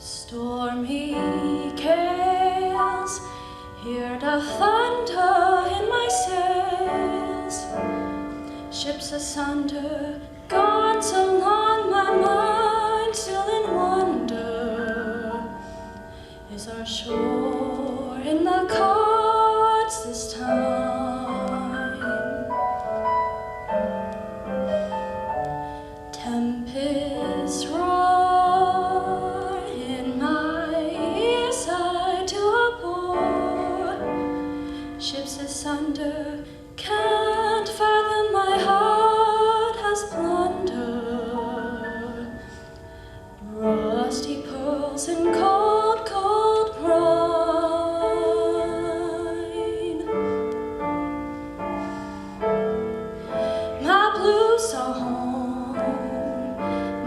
Stormy gales, hear the thunder in my sails. Ships asunder, gone so long, my mind still in wonder. Is our shore in the cards this time? Tempest roar in my earside to a bore. Ships asunder, can't fathom my heart has plunder. Rusty pearls and cold, cold brine. My blues are home,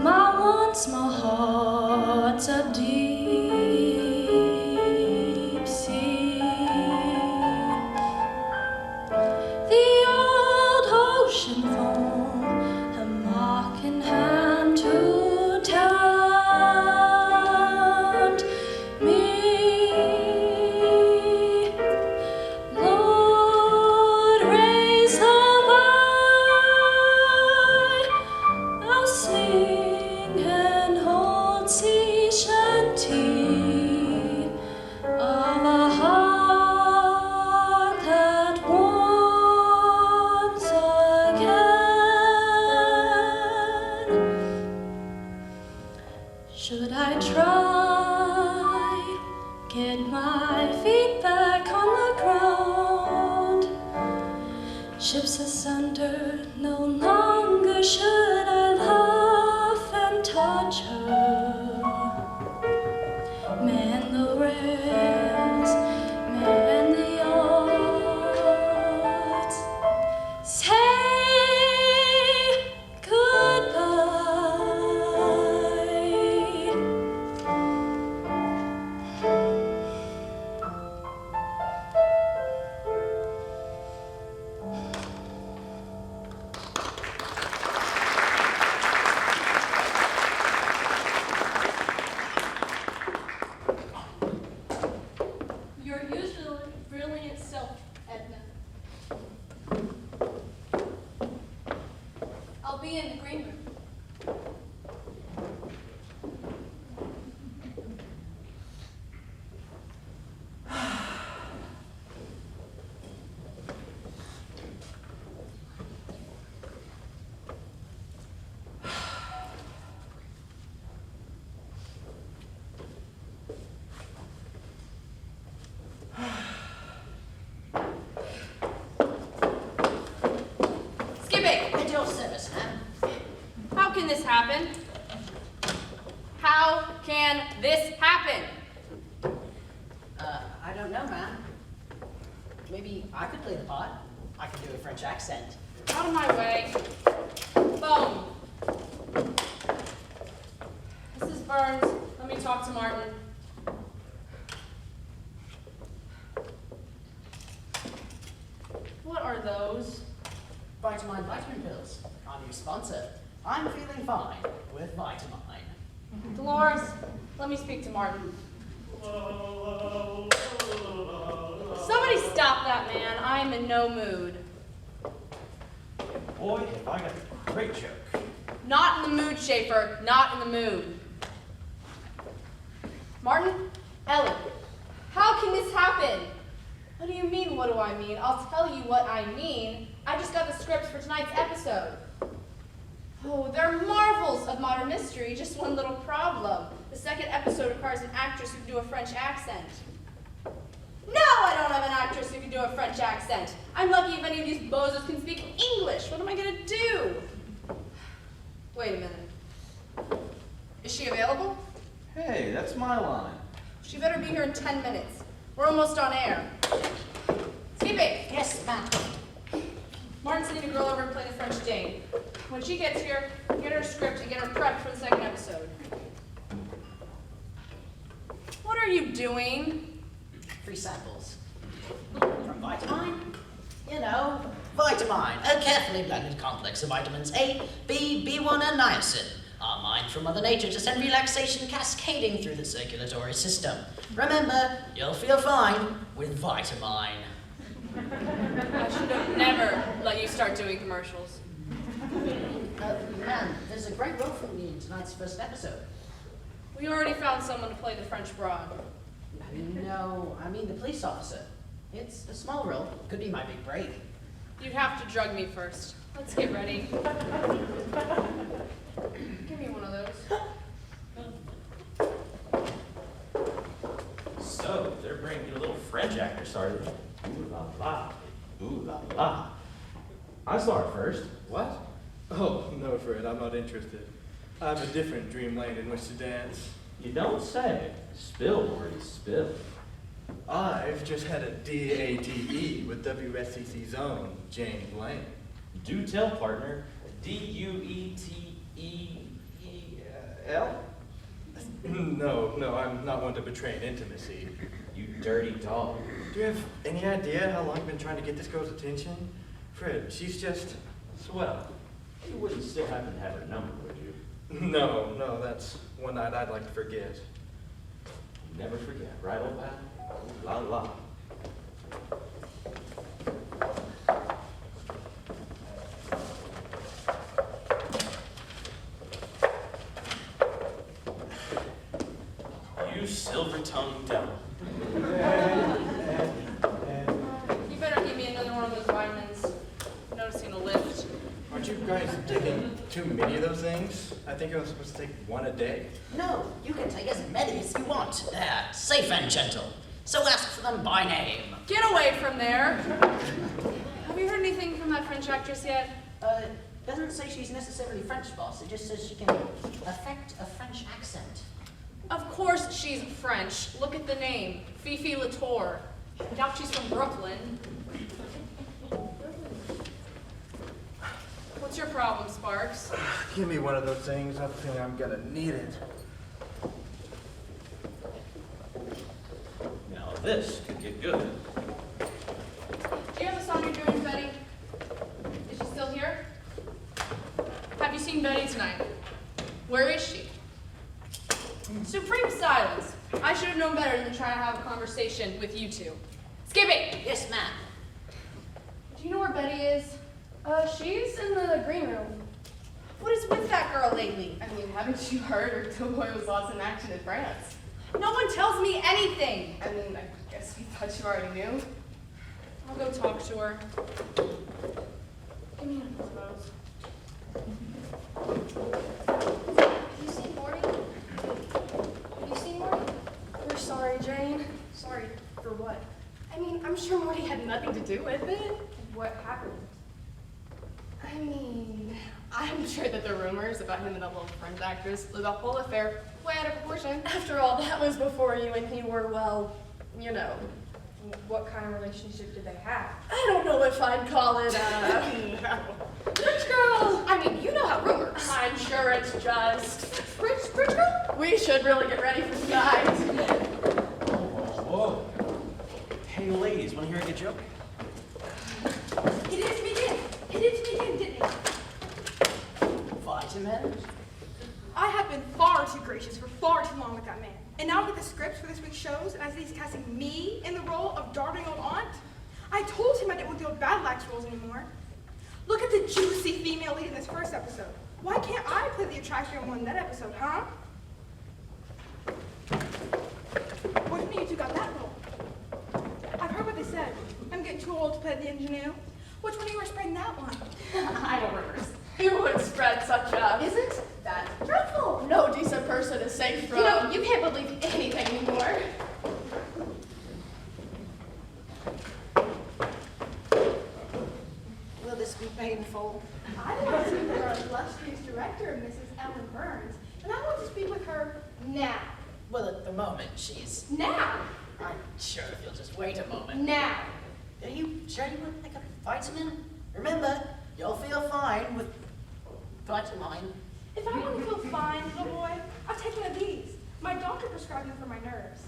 my wants, my heart's a deep sea. The old ocean foam, a mocking hand to tempt me. Lord, raise the vine, I'll sing and hold sea shanty of a heart that warms again. Should I try, get my feet back on the ground? Ships asunder, no longer should I laugh and touch her. Man the rails, man the yards. Say goodbye. Your usually brilliant self, Edna. I'll be in the green room. Skipping! At your service, ma'am. How can this happen? How can this happen? I don't know, ma'am. Maybe I could play the part. I could do a French accent. Out of my way. Phone. Mrs. Burns, let me talk to Martin. What are those? Vitamin pills. Our new sponsor. I'm feeling fine with Vitamine. Dolores, let me speak to Martin. Somebody stop that man. I am in no mood. Boy, have I got a great joke. Not in the mood, Schaefer. Not in the mood. Martin? Ellen, how can this happen? What do you mean, what do I mean? I'll tell you what I mean. I just got the scripts for tonight's episode. Oh, they're marvelous. marvels of modern mystery, just one little problem. The second episode requires an actress who can do a French accent. No, I don't have an actress who can do a French accent. I'm lucky if any of these bozos can speak English. What am I gonna do? Wait a minute. Is she available? Hey, that's my line. She better be here in 10 minutes. We're almost on air. Skippy! Yes, ma'am. Martin's sending a girl over and play the French Dane. When she gets here, get her a script and get her prepped for the second episode. What are you doing? Free samples. From Vitamine? You know, Vitamine, a carefully blended complex of vitamins A, B, B1, and niacin. Are mined from Mother Nature to send relaxation cascading through the circulatory system. Remember, you'll feel fine with Vitamine. I should have never let you start doing commercials. Man, there's a great role for me in tonight's first episode. We already found someone to play the French broad. No, I mean the police officer. It's a small role. Could be my big break. You'd have to drug me first. Let's get ready. Give me one of those. So, they're bringing a little French actor started. Ooh la la. Ooh la la. I saw her first. What? Oh, no, Fred, I'm not interested. I have a different dreamland in which to dance. You don't say. Spill, Morty, spill. I've just had a DATE with WSCC's own Jane Blaine. Do tell, partner. D-U-E-T-E-E-L? No, I'm not one to betray intimacy. You dirty dog. Do you have any idea how long I've been trying to get this girl's attention? Fred, she's just swell. You wouldn't still happen to have her number, would you? No, that's one night I'd like to forget. Never forget, right, old pal? Ooh la la. You silver-tongued devil. You better give me another one of those vitamins. I'm noticing a lift. Aren't you guys taking too many of those things? I think I was supposed to take one a day. No, you can take as many as you want. They're safe and gentle. So ask for them by name. Get away from there. Have you heard anything from that French actress yet? Doesn't say she's necessarily French, boss. It just says she can affect a French accent. Of course she's French. Look at the name. Fifi Latour. I doubt she's from Brooklyn. What's your problem, Sparks? Give me one of those things. I have a feeling I'm gonna need it. Now this could get good. Do you have a song you're doing, Betty? Is she still here? Have you seen Betty tonight? Where is she? Supreme silence. I should have known better than to try to have a conversation with you two. Skippy! Yes, ma'am. Do you know where Betty is? She's in the green room. What is with that girl lately? I mean, haven't you heard her doughboy was lost in action in France? No one tells me anything. I mean, I guess you thought you already knew. I'll go talk to her. Give me one of those. Have you seen Morty? Have you seen Morty? We're sorry, Jane. Sorry, for what? I mean, I'm sure Morty had nothing to do with it. What happened? I mean, I'm sure that the rumors about him and that little French actress blew the whole affair way out of proportion. After all, that was before you and he were, well, you know. What kind of relationship did they have? I don't know if I'd call it no. Rich girl! I mean, you know how rumors. I'm sure it's just rich girl? We should really get ready for tonight. Whoa. Hey, ladies, want to hear a good joke? It is begin, didn't it? Vitamins? I have been far too gracious for far too long with that man. And now with the scripts for this week's shows, and as he's casting me in the role of darling old aunt, I told him I didn't want the old bad lax roles anymore. Look at the juicy female lead in this first episode. Why can't I play the attractive one in that episode, huh? What do you mean you two got that role? I've heard what they said. I'm getting too old to play the ingenue. Which one of you are spreading that one? I don't remember. Who would spread such a... Isn't that straight from. You can't believe anything anymore. Will this be painful? I want to speak with our illustrious director, Mrs. Ellen Burns, and I want to speak with her now. Well, at the moment, she's... Now! I'm sure if you'll just wait a moment. Now! Are you sure you wouldn't like a vitamin? Remember, you'll feel fine with vitamin. If I want to feel fine, little boy, I'll take one of these. My doctor prescribed them for my nerves.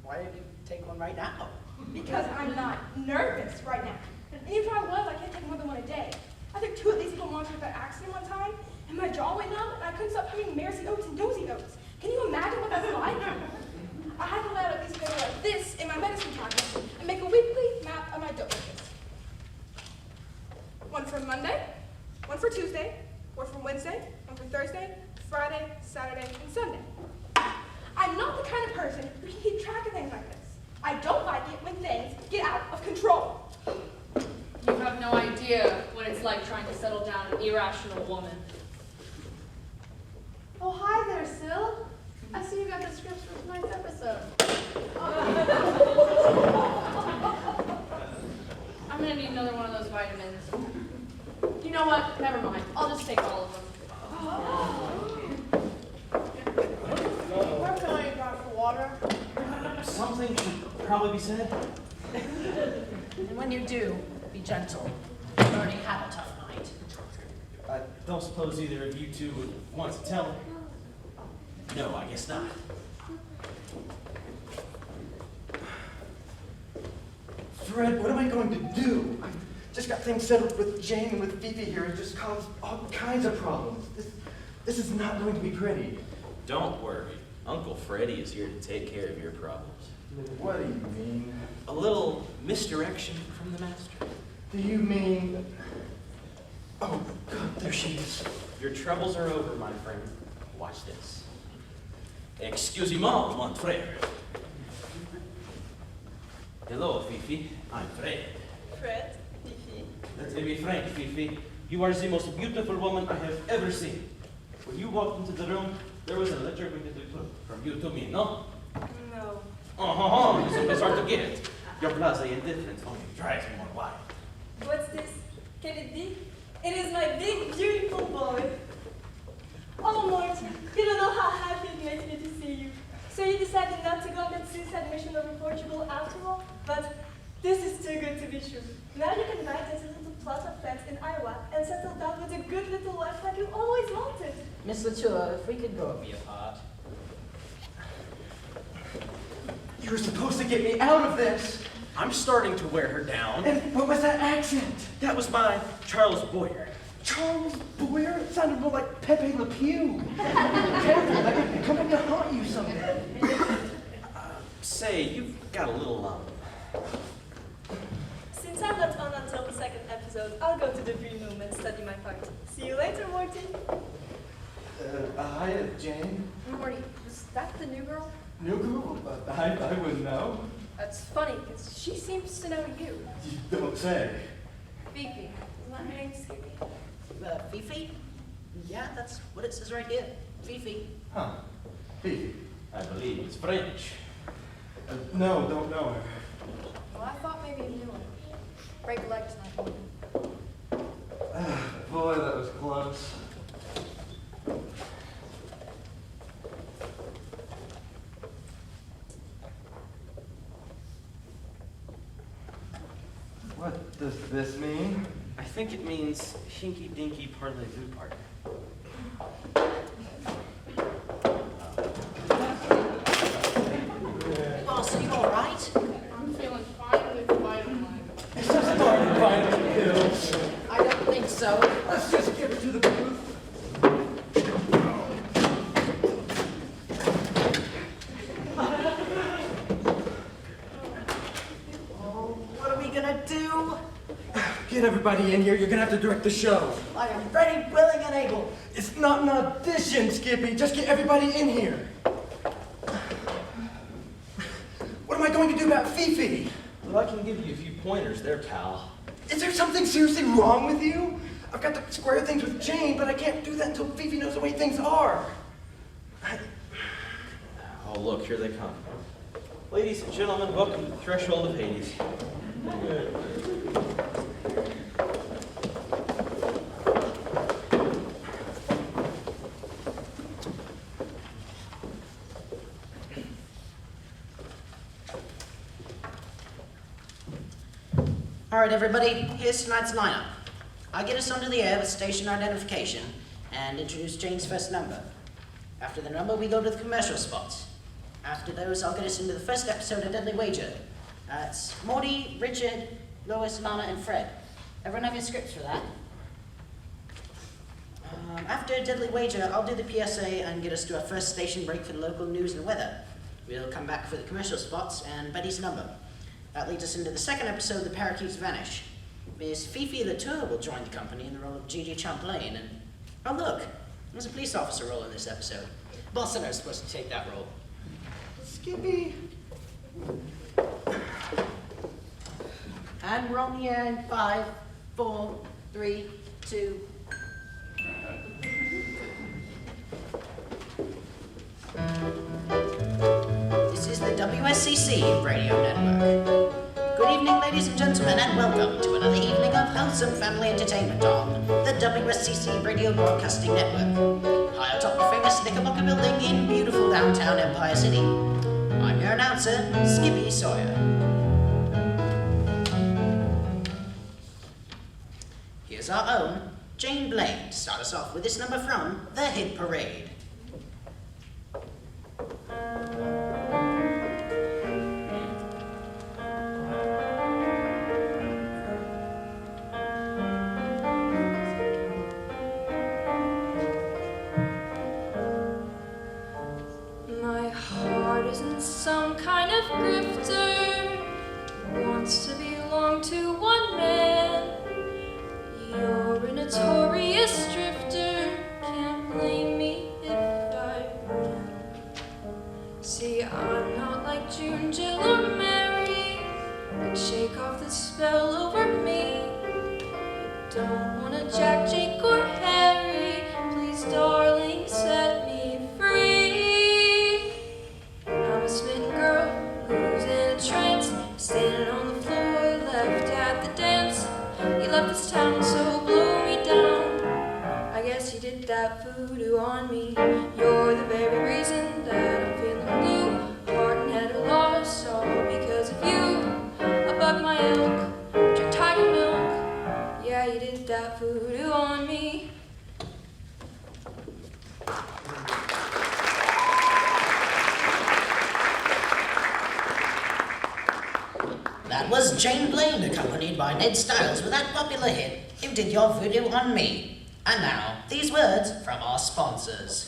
Why don't you take one right now? Because I'm not nervous right now. And even if I was, I can't take more than one a day. I took 2 of these little monsters by accident one time, and my jaw went numb, and I couldn't stop humming Mercy Oats and Dozy Oats. Can you imagine what that's like? I had to lay out a piece of paper like this in my medicine cabinet and make a weekly map of my dosages. One for Monday, one for Tuesday, one for Wednesday, one for Thursday, Friday, Saturday, and Sunday. I'm not the kind of person who can keep track of things like this. I don't like it when things get out of control. You have no idea what it's like trying to settle down an irrational woman. Oh, hi there, Syl. I see you got the scripts for tonight's episode. I'm gonna need another one of those vitamins. You know what? Never mind. I'll just take all of them. Where can I grab for water? Something should probably be said. And when you do, be gentle. You've already had a tough night. I don't suppose either of you two would want to tell her. No, I guess not. Fred, what am I going to do? I've just got things settled with Jane and with Fifi here. It just caused all kinds of problems. This is not going to be pretty. Don't worry. Uncle Freddy is here to take care of your problems. What do you mean? A little misdirection from the master. Do you mean... Oh, God, there she is. Your troubles are over, my friend. Watch this. Excusez-moi, mon frère. Hello, Fifi. I'm Fred. Fred, Fifi. Let me be frank, Fifi. You are the most beautiful woman I have ever seen. When you walked into the room, there was a letter waiting from you to me, no? No. It's hard to get. Your blasé indifference only drives me more wild. What's this? Can it be? It is my big, beautiful boy. Oh, Martin, you don't know how happy it makes me to see you. So you decided not to go on that suicide mission over Portugal after all? But this is too good to be true. Now you can buy this little plot of land in Iowa and settle down with a good little life like you always wanted. Miss Latour, if we could go and be apart. You were supposed to get me out of this. I'm starting to wear her down. And what was that accent? That was by Charles Boyer. Charles Boyer? It sounded more like Pepe Le Pew. Careful, that could come back to haunt you someday. Say, you've got a little, Since I'm not on until the second episode, I'll go to the green room and study my part. See you later, Morty. Hi, Jane. Morty, was that the new girl? New girl? I wouldn't know. That's funny, because she seems to know you. You don't say. Fifi. Isn't that her name, Skippy? Fifi? Yeah, that's what it says right here. Fifi. Huh. Fifi. I believe it's French. No, don't know her. Well, I thought maybe you knew her. Break a leg tonight. Boy, that was close. What does this mean? I think it means hinky dinky parlez-vous partner. Boss, are you all right? I'm feeling fine with vitamin. It's just starting to find the pills. I don't think so. Let's just give it to the booth. Oh, what are we gonna do? Get everybody in here. You're gonna have to direct the show. I am ready, willing, and able. It's not an audition, Skippy. Just get everybody in here. What am I going to do about Fifi? Well, I can give you a few pointers there, pal. Is there something seriously wrong with you? I've got to square things with Jane, but I can't do that until Fifi knows the way things are. Oh, look, here they come. Ladies and gentlemen, welcome to the threshold of Hades. All right, everybody, here's tonight's lineup. I'll get us onto the air with station identification and introduce Jane's first number. After the number, we go to the commercial spots. After those, I'll get us into the first episode of Deadly Wager. It's Morty, Richard, Lois, Lana, and Fred. Everyone have your scripts for that? After Deadly Wager, I'll do the PSA and get us to our first station break for the local news and weather. We'll come back for the commercial spots and Betty's number. That leads us into the second episode, the Parakeets Vanish. Miss Fifi Latour will join the company in the role of Gigi Champlain, and oh look, there's a police officer role in this episode. Bolsonaro's supposed to take that role. Skippy. And we're on the air in 5, 4, 3, 2. This is the WSCC Radio Network. Good evening, ladies and gentlemen, and welcome to another evening of wholesome family entertainment on the WSCC Radio Broadcasting Network, high atop the famous Knickerbocker Building in beautiful downtown Empire City. I'm your announcer, Skippy Sawyer. Here's our own Jane Blaine to start us off with this number from The Hit Parade. My heart isn't some kind of grifter, wants to belong to one man. You're a notorious drifter, can't blame me if I run. See, I'm not like June, Jill, or Mary, but shake off the spell over me. I don't want a Jack, Jake, or Harry, please, darling, set me free. I'm a smitten girl who's in a trance, standing on the floor, left at the dance. You left this town, so blow me down. I guess you did that voodoo on me. You're the very reason that I'm feeling blue. Heart and head are lost, all because of you. I bugged my elk, drank tiger milk. Yeah, you did that voodoo on me. That was Jane Blaine, accompanied by Ned Styles with that popular hit, You Did Your Voodoo on Me. And now, these words from our sponsors.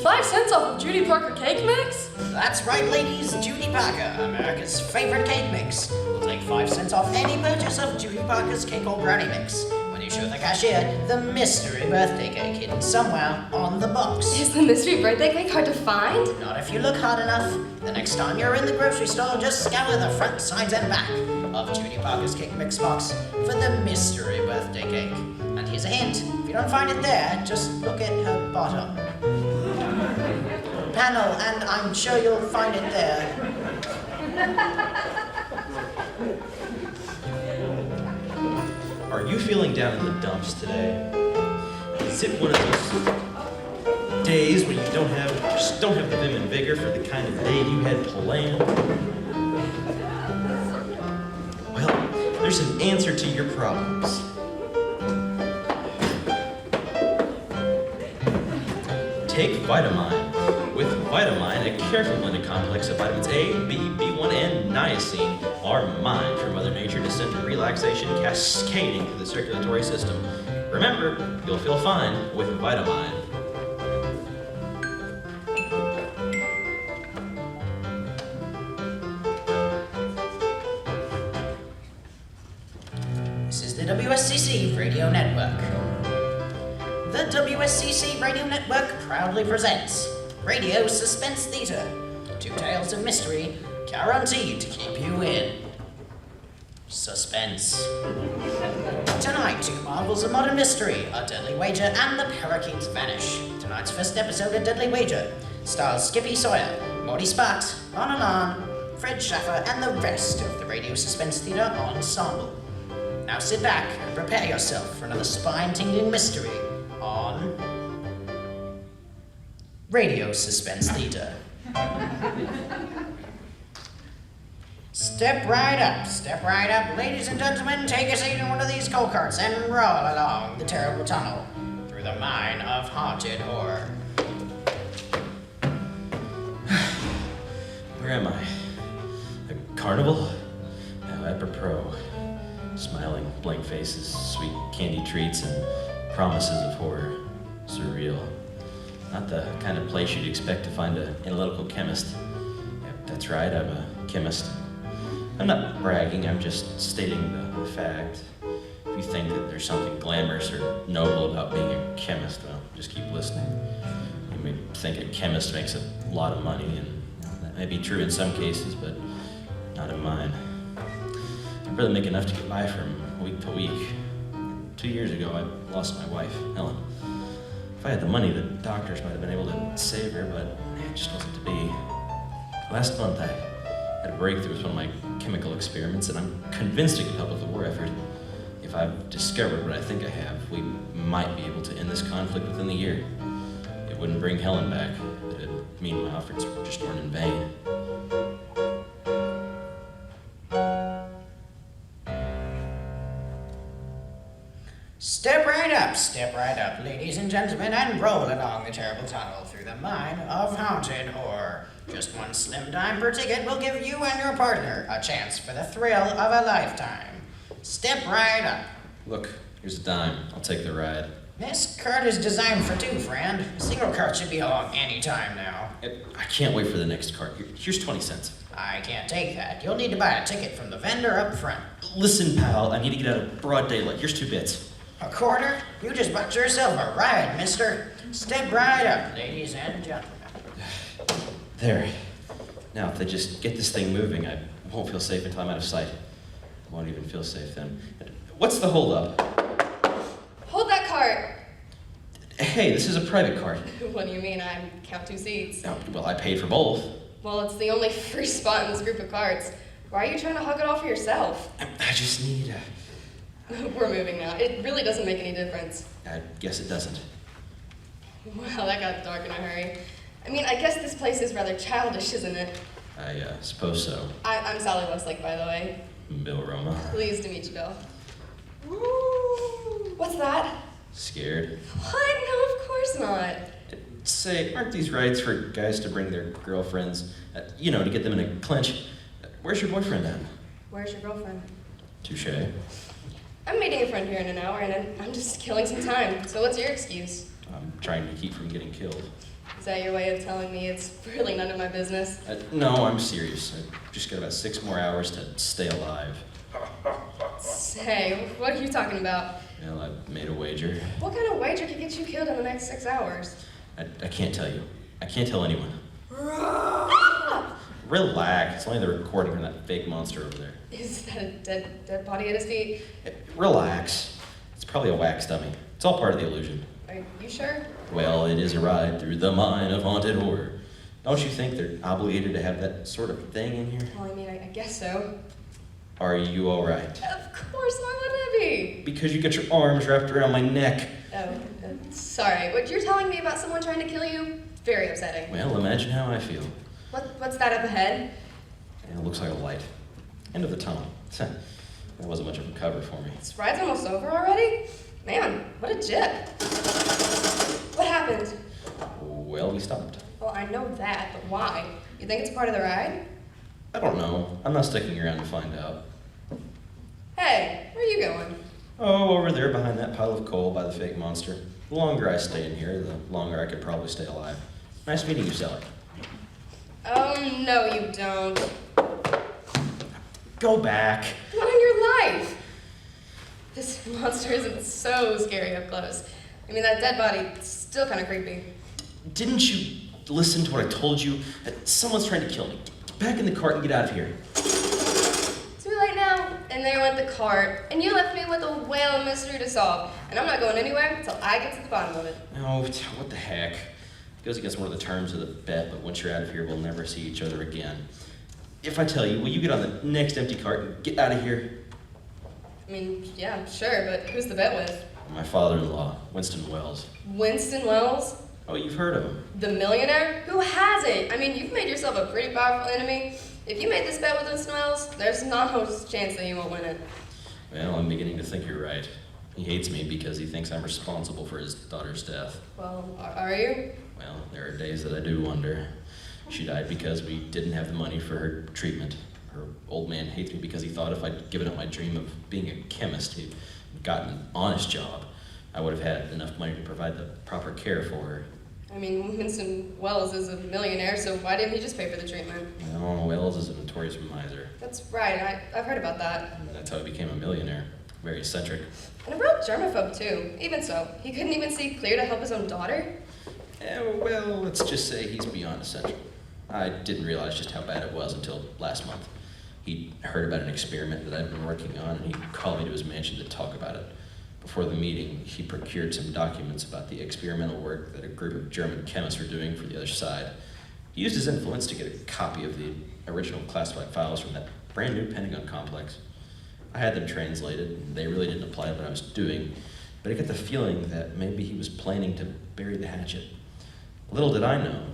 5 cents off of Judy Parker cake mix? That's right, ladies, Judy Parker, America's favorite cake mix, will take 5 cents off any purchase of Judy Parker's cake or brownie mix when you show the cashier the mystery birthday cake hidden somewhere on the box. Is the mystery birthday cake hard to find? Not if you look hard enough. The next time you're in the grocery store, just scour the front, sides, and back of Judy Parker's cake mix box for the mystery birthday cake. And here's a hint. If you don't find it there, just look at her bottom panel, and I'm sure you'll find it there. Are you feeling down in the dumps today? Is it one of those days when you just don't have the vim and vigor for the kind of day you had planned? Well, there's an answer to your problems. Take Vitamine. With Vitamine, a carefully blended complex of vitamins A, B, B1, and niacin are mined from Mother Nature to send relaxation cascading through the circulatory system. Remember, you'll feel fine with Vitamine. This is the WSCC Radio Network. The WSCC Radio Network proudly presents Radio Suspense Theatre. 2 tales of mystery guaranteed to keep you in suspense. Tonight, 2 marvels of modern mystery, A Deadly Wager and the Parakeets Vanish. Tonight's first episode of Deadly Wager stars Skippy Sawyer, Morty Spot, on and on, Fred Schaffer, and the rest of the Radio Suspense Theatre ensemble. Now sit back and prepare yourself for another spine-tingling mystery on Radio Suspense Theatre. Step right up, ladies and gentlemen, take a seat in one of these go-karts and roll along the terrible tunnel through the mine of haunted horror. Where am I? A carnival? Now, apropos. Smiling, blank faces, sweet candy treats, and promises of horror. Surreal. Not the kind of place you'd expect to find an analytical chemist. Yep, that's right, I'm a chemist. I'm not bragging, I'm just stating the fact. If you think that there's something glamorous or noble about being a chemist, well, just keep listening. You may think a chemist makes a lot of money, and that may be true in some cases, but not in mine. I barely make enough to get by from week to week. 2 years ago, I lost my wife, Helen. If I had the money, the doctors might have been able to save her, but it just wasn't to be. Last month, I had a breakthrough with one of my chemical experiments, and I'm convinced it could help with the war effort. If I've discovered what I think I have, we might be able to end this conflict within the year. It wouldn't bring Helen back, but it'd mean my efforts just weren't in vain. Step right up, ladies and gentlemen, and roll along the terrible tunnel through the mine of haunted horror. Just one slim dime per ticket will give you and your partner a chance for the thrill of a lifetime. Step right up. Look, here's a dime. I'll take the ride. This cart is designed for two, friend. A single cart should be along any time now. I can't wait for the next cart. Here's 20 cents. I can't take that. You'll need to buy a ticket from the vendor up front. Listen, pal, I need to get out of broad daylight. Here's 2 bits. A quarter? You just bought yourself a ride, mister. Step right up, ladies and gentlemen. There. Now, if they just get this thing moving, I won't feel safe until I'm out of sight. I won't even feel safe then. What's the holdup? Hold that cart. Hey, this is a private cart. What do you mean? I count 2 seats. Oh, well, I paid for both. Well, it's the only free spot in this group of carts. Why are you trying to hug it all for yourself? I just need... We're moving now. It really doesn't make any difference. I guess it doesn't. Well, that got dark in a hurry. I mean, I guess this place is rather childish, isn't it? I suppose so. I'm Sally Westlake, by the way. Bill Roma. Pleased to meet you, Bill. Ooh, what's that? Scared? What? No, of course not. Say, aren't these rides for guys to bring their girlfriends, to get them in a clinch? Where's your boyfriend at? Where's your girlfriend? Touche. I'm meeting a friend here in an hour, and I'm just killing some time. So what's your excuse? I'm trying to keep from getting killed. Is that your way of telling me it's really none of my business? No, I'm serious. I've just got about 6 more hours to stay alive. Say, what are you talking about? Well, I made a wager. What kind of wager could get you killed in the next 6 hours? I can't tell you. I can't tell anyone. Relax. It's only the recording from that fake monster over there. Is that a dead body at his feet? Relax. It's probably a wax dummy. It's all part of the illusion. Are you sure? Well, it is a ride through the mine of haunted horror. Don't you think they're obligated to have that sort of thing in here? Well, I mean, I guess so. Are you all right? Of course, why wouldn't I be? Because you got your arms wrapped around my neck. Oh, sorry. What you're telling me about someone trying to kill you? Very upsetting. Well, imagine how I feel. What's that up ahead? It looks like a light. End of the tunnel. That wasn't much of a cover for me. This ride's almost over already? Man, what a jip. What happened? Well, we stopped. Well, I know that, but why? You think it's part of the ride? I don't know. I'm not sticking around to find out. Hey, where are you going? Oh, over there behind that pile of coal by the fake monster. The longer I stay in here, the longer I could probably stay alive. Nice meeting you, Sally. Oh, no, you don't. Go back. Not on your life. This monster isn't so scary up close. I mean, that dead body, still kind of creepy. Didn't you listen to what I told you? Someone's trying to kill me. Get back in the cart and get out of here. Too late now. And there went the cart. And you left me with a whale mystery to solve. And I'm not going anywhere until I get to the bottom of it. No, what the heck? goes against one of the terms of the bet, but once you're out of here, we'll never see each other again. If I tell you, will you get on the next empty cart and get out of here? I mean, yeah, sure, but who's the bet with? My father-in-law, Winston Wells. Winston Wells? Oh, you've heard of him. The millionaire? Who hasn't? I mean, you've made yourself a pretty powerful enemy. If you made this bet with Winston Wells, there's not much chance that you won't win it. Well, I'm beginning to think you're right. He hates me because he thinks I'm responsible for his daughter's death. Well, are you? Well, there are days that I do wonder. She died because we didn't have the money for her treatment. Her old man hates me because he thought if I'd given up my dream of being a chemist, he'd gotten an honest job, I would have had enough money to provide the proper care for her. I mean, Winston Wells is a millionaire, so why didn't he just pay for the treatment? Well, Wells is a notorious miser. That's right, I've heard about that. That's how he became a millionaire. Very eccentric. And a real germaphobe, too. Even so, he couldn't even see clear to help his own daughter? Well, let's just say he's beyond eccentric. I didn't realize just how bad it was until last month. He heard about an experiment that I'd been working on, and he called me to his mansion to talk about it. Before the meeting, he procured some documents about the experimental work that a group of German chemists were doing for the other side. He used his influence to get a copy of the original classified files from that brand new Pentagon complex. I had them translated, and they really didn't apply to what I was doing, but I get the feeling that maybe he was planning to bury the hatchet. Little did I know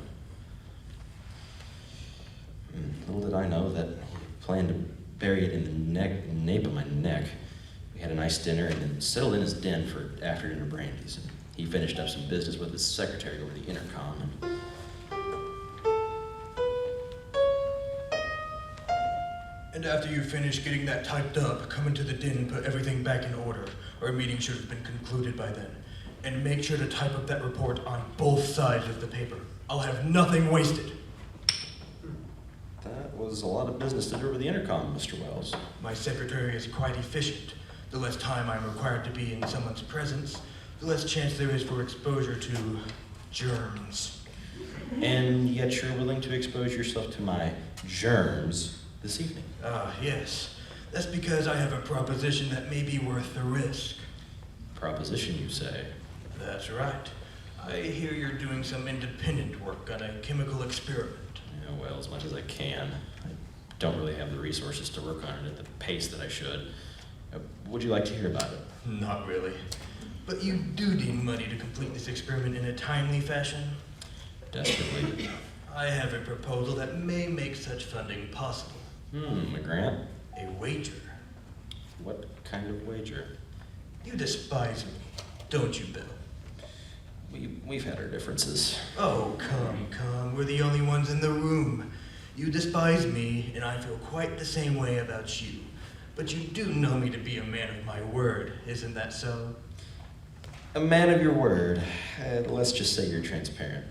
that he planned to bury it in the nape of my neck. We had a nice dinner and then settled in his den for after-dinner brandies. And he finished up some business with his secretary over the intercom. And after you finish getting that typed up, come into the den and put everything back in order. Our meeting should have been concluded by then. And make sure to type up that report on both sides of the paper. I'll have nothing wasted. That was a lot of business to do over the intercom, Mr. Wells. My secretary is quite efficient. The less time I'm required to be in someone's presence, the less chance there is for exposure to germs. And yet you're willing to expose yourself to my germs this evening. Yes. That's because I have a proposition that may be worth the risk. Proposition, you say? That's right. I hear you're doing some independent work on a chemical experiment. Yeah, well, as much as I can. I don't really have the resources to work on it at the pace that I should. Would you like to hear about it? Not really. But you do need money to complete this experiment in a timely fashion? Desperately. I have a proposal that may make such funding possible. A grant? A wager. What kind of wager? You despise me, don't you, Bill? We've had our differences. Oh, come. We're the only ones in the room. You despise me, and I feel quite the same way about you. But you do know me to be a man of my word, isn't that so? A man of your word. Let's just say you're transparent.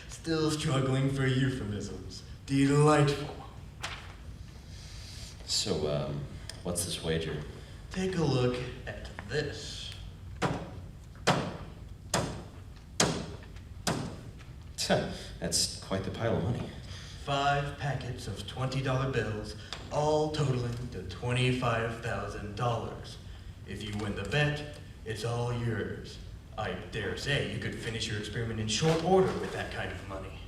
Still struggling for euphemisms. Delightful. So, what's this wager? Take a look at this. That's quite the pile of money. 5 packets of $20 bills, all totaling to $25,000. If you win the bet, it's all yours. I dare say you could finish your experiment in short order with that kind of money.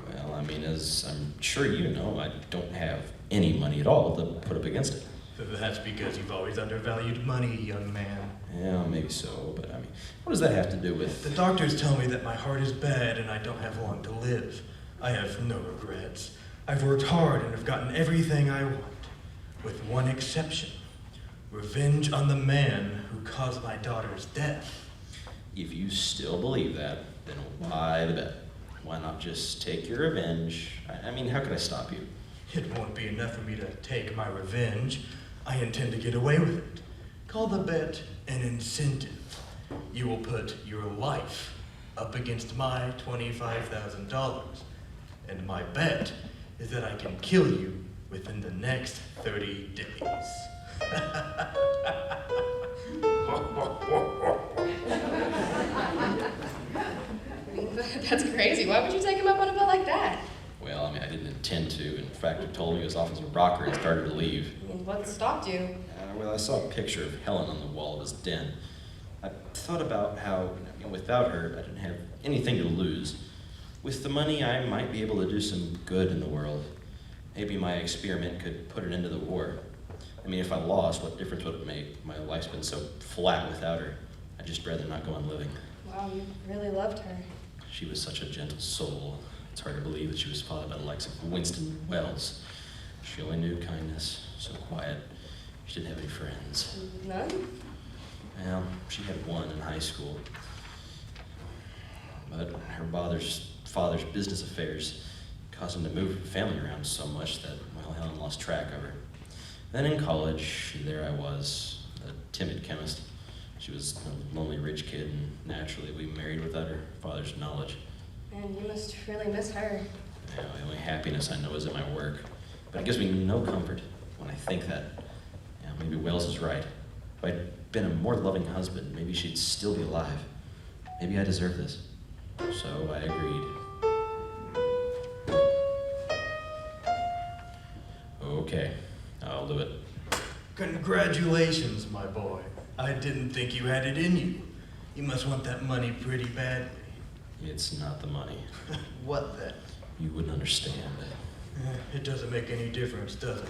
Well, I mean, as I'm sure you know, I don't have any money at all to put up against it. That's because you've always undervalued money, young man. Yeah, maybe so, but I mean, what does that have to do with... The doctors tell me that my heart is bad and I don't have long to live. I have no regrets. I've worked hard and have gotten everything I want, with one exception. Revenge on the man who caused my daughter's death. If you still believe that, then why the bet? Why not just take your revenge? I mean, how could I stop you? It won't be enough for me to take my revenge. I intend to get away with it. Call the bet an incentive. You will put your life up against my $25,000. And my bet is that I can kill you within the next 30 days. That's crazy. Why would you take him up on a bet like that? Well, I mean, I didn't intend to. In fact, he told me he was off as a rocker and started to leave. I mean, what stopped you? Well, I saw a picture of Helen on the wall of his den. I thought about how without her, I didn't have anything to lose. With the money, I might be able to do some good in the world. Maybe my experiment could put an end to the war. I mean, if I lost, what difference would it make? My life's been so flat without her. I'd just rather not go on living. Wow, you really loved her. She was such a gentle soul. It's hard to believe that she was followed by the likes of Winston Wells. She only knew kindness, so quiet. She didn't have any friends. None? Well, she had one in high school. But her father's business affairs caused him to move her family around so much that, well, Helen lost track of her. Then in college, there I was, a timid chemist. She was a lonely rich kid, and naturally we married without her father's knowledge. And you must really miss her. Yeah, the only happiness I know is in my work. But it gives me no comfort when I think that, yeah, maybe Wells is right. If I'd been a more loving husband, maybe she'd still be alive. Maybe I deserve this. So I agreed. Okay, I'll do it. Congratulations, my boy. I didn't think you had it in you. You must want that money pretty badly. It's not the money. What then? You wouldn't understand. It doesn't make any difference, does it?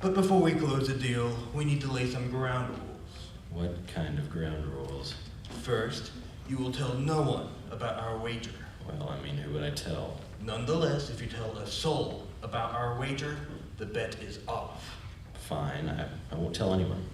But before we close the deal, we need to lay some ground rules. What kind of ground rules? First, you will tell no one about our wager. Well, I mean, who would I tell? Nonetheless, if you tell a soul about our wager, the bet is off. Fine, I won't tell anyone.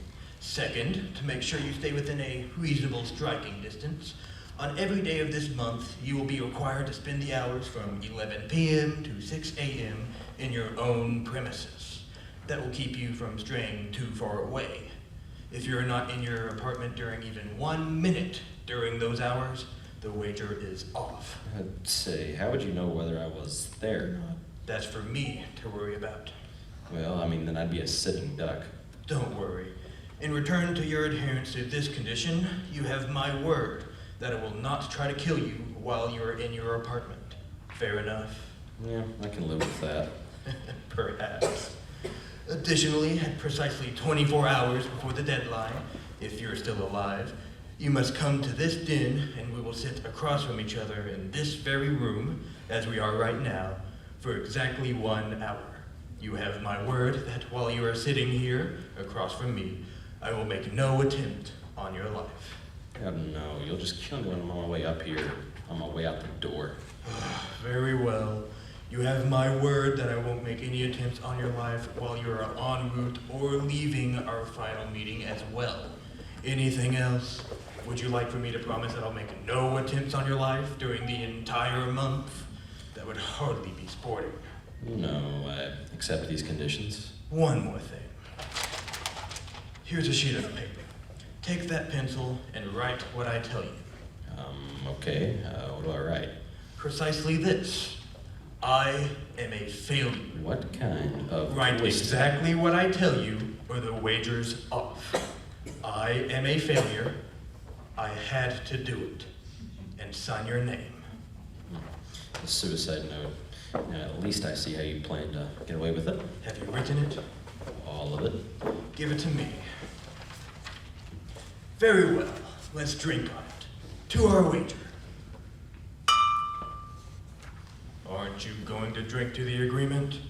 Second, to make sure you stay within a reasonable striking distance, on every day of this month, you will be required to spend the hours from 11 p.m. to 6 a.m. in your own premises. That will keep you from straying too far away. If you're not in your apartment during even 1 minute during those hours, the wager is off. I'd say, how would you know whether I was there or not? That's for me to worry about. Well, I mean, then I'd be a sitting duck. Don't worry. In return to your adherence to this condition, you have my word that I will not try to kill you while you're in your apartment. Fair enough? Yeah, I can live with that. Perhaps. Additionally, at precisely 24 hours before the deadline, if you're still alive, you must come to this den and we will sit across from each other in this very room, as we are right now, for exactly 1 hour. You have my word that while you are sitting here across from me, I will make no attempt on your life. God, no, you'll just kill me when I'm on my way up here, on my way out the door. Very well. You have my word that I won't make any attempts on your life while you're en route or leaving our final meeting as well. Anything else? Would you like for me to promise that I'll make no attempts on your life during the entire month? That would hardly be sporting. No, I accept these conditions. One more thing. Here's a sheet of paper. Take that pencil and write what I tell you. Okay, what do I write? Precisely this. I am a failure. What kind of Write twist- exactly what I tell you, or the wager's off. I am a failure. I had to do it. And sign your name. A suicide note. Now, at least I see how you plan to get away with it. Have you written it? All of it. Give it to me. Very well. Let's drink on it. To our wager. Aren't you going to drink to the agreement?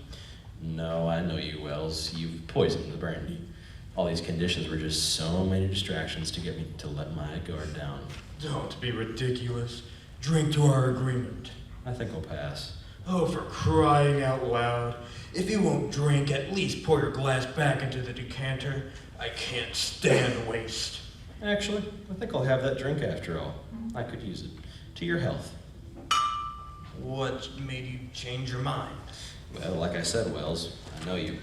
No, I know you, Wells. You've poisoned the brandy. All these conditions were just so many distractions to get me to let my guard down. Don't be ridiculous. Drink to our agreement. I think I'll pass. Oh, for crying out loud. If you won't drink, at least pour your glass back into the decanter. I can't stand waste. Actually, I think I'll have that drink after all. I could use it. To your health. What made you change your mind? Well, like I said, Wells, I know you.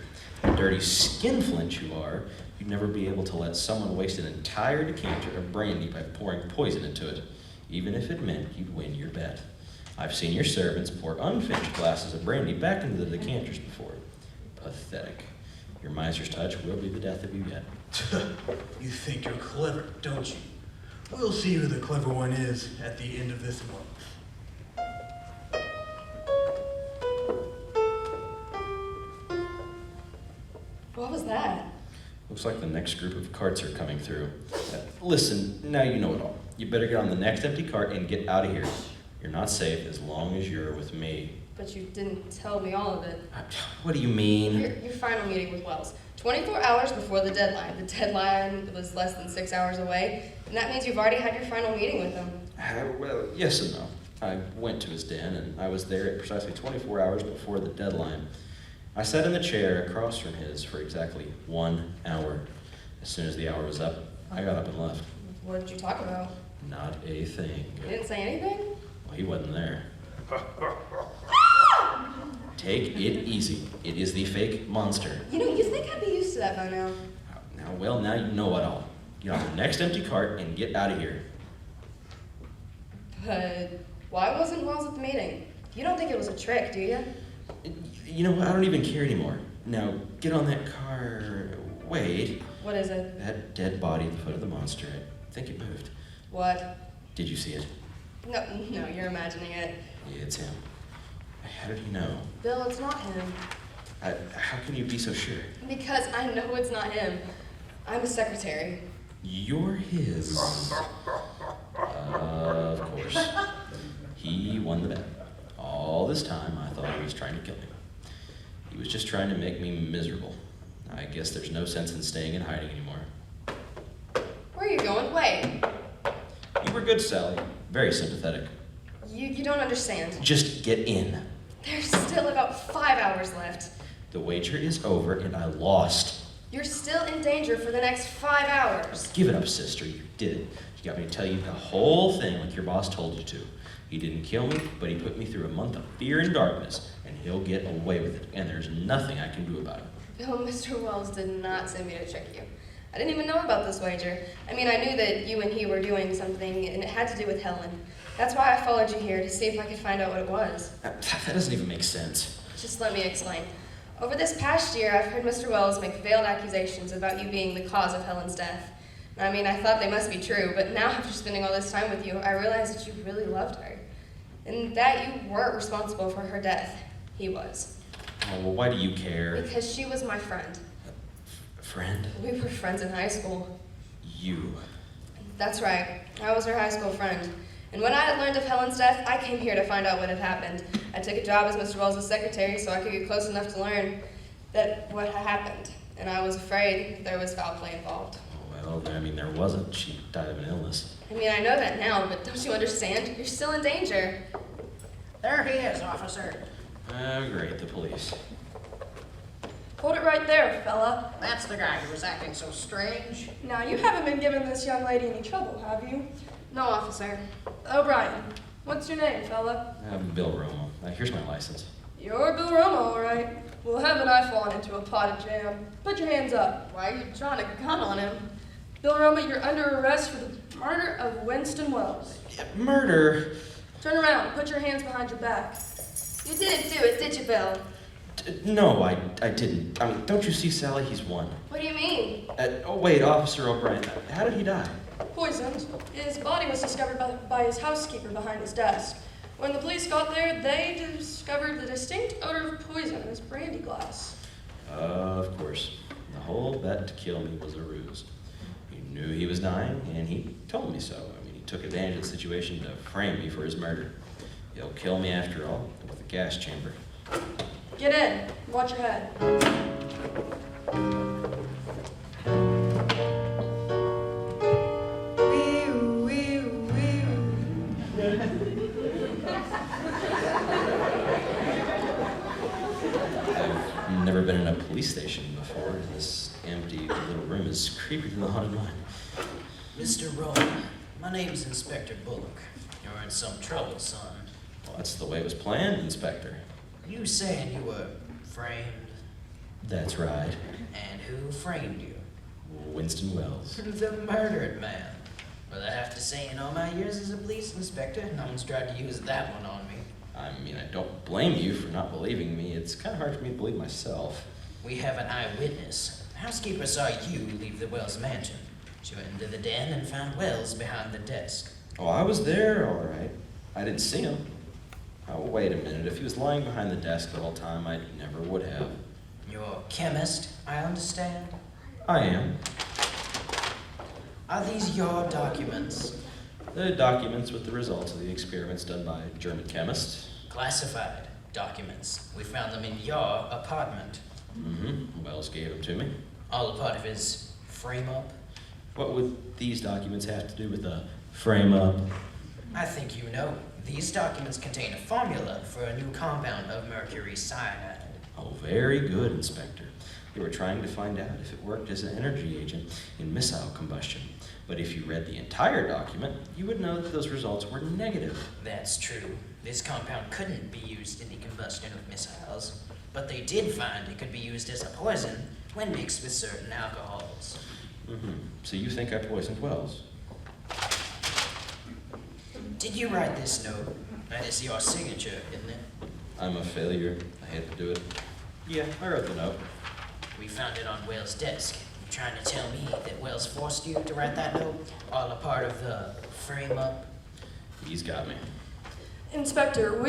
A dirty skinflint you are, you'd never be able to let someone waste an entire decanter of brandy by pouring poison into it, even if it meant you'd win your bet. I've seen your servants pour unfinished glasses of brandy back into the decanters before. Pathetic. Your miser's touch will be the death of you yet. You think you're clever, don't you? We'll see who the clever one is at the end of this month. What was that? Looks like the next group of carts are coming through. Listen, now you know it all. You better get on the next empty cart and get out of here. You're not safe as long as you're with me. But you didn't tell me all of it. What do you mean? Your final meeting with Wells. 24 hours before the deadline. The deadline was less than 6 hours away, and that means you've already had your final meeting with him. Well, yes and no. I went to his den, and I was there at precisely 24 hours before the deadline. I sat in the chair across from his for exactly 1 hour. As soon as the hour was up, I got up and left. What did you talk about? Not a thing. You didn't say anything? Well, he wasn't there. Take it easy. It is the fake monster. You know, you think I'd be used to that by now. Now you know it all. Get on the next empty cart and get out of here. But why wasn't Wells at the meeting? You don't think it was a trick, do you? You know what? I don't even care anymore. Now, get on that car. Wait. What is it? That dead body at the foot of the monster. I think it moved. What? Did you see it? No, you're imagining it. Yeah, it's him. How did he know? Bill, it's not him. How can you be so sure? Because I know it's not him. I'm a secretary. You're his. Of course. He won the bet. All this time, I thought he was trying to kill me. He was just trying to make me miserable. I guess there's no sense in staying in hiding anymore. Where are you going? Wait. You were good, Sally. Very sympathetic. You don't understand. Just get in. There's still about 5 hours left. The wager is over, and I lost. You're still in danger for the next 5 hours. Give it up, sister. You did it. You got me to tell you the whole thing like your boss told you to. He didn't kill me, but he put me through a month of fear and darkness, and he'll get away with it, and there's nothing I can do about it. Bill, Mr. Wells did not send me to trick you. I didn't even know about this wager. I mean, I knew that you and he were doing something, and it had to do with Helen. That's why I followed you here, to see if I could find out what it was. That doesn't even make sense. Just let me explain. Over this past year, I've heard Mr. Wells make veiled accusations about you being the cause of Helen's death. I mean, I thought they must be true, but now after spending all this time with you, I realize that you really loved her. And that you weren't responsible for her death. He was. Oh, well, why do you care? Because she was my friend. Friend? We were friends in high school. You? That's right. I was her high school friend. And when I had learned of Helen's death, I came here to find out what had happened. I took a job as Mr. Wells' secretary so I could get close enough to learn that what had happened. And I was afraid there was foul play involved. Well, I mean, there wasn't. She died of an illness. I mean, I know that now, but don't you understand? You're still in danger. There he is, officer. Oh, great, the police. Hold it right there, fella. That's the guy who was acting so strange. Now, you haven't been giving this young lady any trouble, have you? No, officer. O'Brien. What's your name, fella? Bill Romo. Here's my license. You're Bill Romo, all right. Well, haven't I fallen into a pot of jam? Put your hands up. Why are you drawing a gun on him? Bill Romo, you're under arrest for the murder of Winston Wells. Murder? Turn around. Put your hands behind your back. You didn't do it, did you, Bill? No, I didn't. I mean, don't you see, Sally? He's won. What do you mean? Oh, wait, Officer O'Brien. How did he die? Poisoned. His body was discovered by his housekeeper behind his desk. When the police got there, they discovered the distinct odor of poison in his brandy glass. Of course. The whole bet to kill me was a ruse. He knew he was dying, and he told me so. I mean, he took advantage of the situation to frame me for his murder. He'll kill me after all, with a gas chamber. Get in. Watch your head. I've never been in a police station before. This empty little room is creepier than the haunted mine. Mr. Rowan, my name's Inspector Bullock. You're in some trouble, son. Well, that's the way it was planned, Inspector. You said you were framed, That's right. and who framed you? Winston Wells. The murdered man. Well, I have to say, in all my years as a police inspector, no one's tried to use that one on me. I mean, I don't blame you for not believing me. It's kind of hard for me to believe myself. We have an eyewitness. The housekeeper saw you leave the Wells mansion. She went into the den and found Wells behind the desk. Oh, I was there, all right. I didn't see him. Oh, wait a minute. If he was lying behind the desk the whole time, I never would have. You're a chemist, I understand. I am. Are these your documents? The documents with the results of the experiments done by German chemists. Classified documents. We found them in your apartment. Mm-hmm. Wells gave them to me. All a part of his frame-up. What would these documents have to do with the frame-up? I think you know. These documents contain a formula for a new compound of mercury cyanide. Oh, very good, Inspector. You were trying to find out if it worked as an energy agent in missile combustion. But if you read the entire document, you would know that those results were negative. That's true. This compound couldn't be used in the combustion of missiles, but they did find it could be used as a poison when mixed with certain alcohols. Mm-hmm. So you think I poisoned Wells? Did you write this note? That is your signature, isn't it? I'm a failure. I had to do it. Yeah, I wrote the note. We found it on Wells' desk. You trying to tell me that Wells forced you to write that note? All a part of the frame-up? He's got me. Inspector,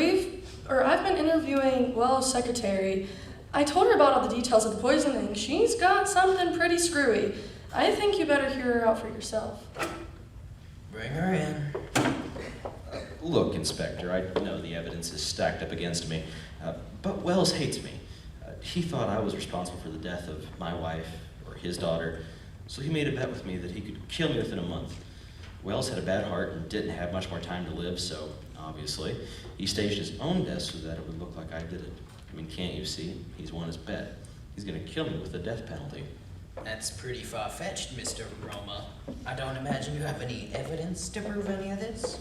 I've been interviewing Wells' secretary. I told her about all the details of the poisoning. She's got something pretty screwy. I think you better hear her out for yourself. Bring her in. Look, Inspector, I know the evidence is stacked up against me, but Wells hates me. He thought I was responsible for the death of my wife, or his daughter, so he made a bet with me that he could kill me within a month. Wells had a bad heart and didn't have much more time to live, so, obviously, he staged his own death so that it would look like I did it. I mean, can't you see? He's won his bet. He's gonna kill me with the death penalty. That's pretty far-fetched, Mr. Roma. I don't imagine you have any evidence to prove any of this.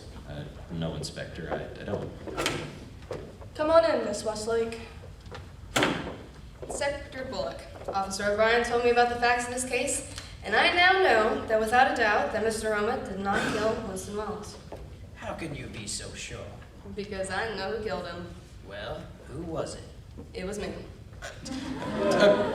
No, Inspector, I don't. Come on in, Miss Westlake. Inspector Bullock, Officer O'Brien told me about the facts in this case, and I now know that without a doubt that Mr. Roma did not kill Winston Wells. How can you be so sure? Because I know who killed him. Well, who was it? It was me.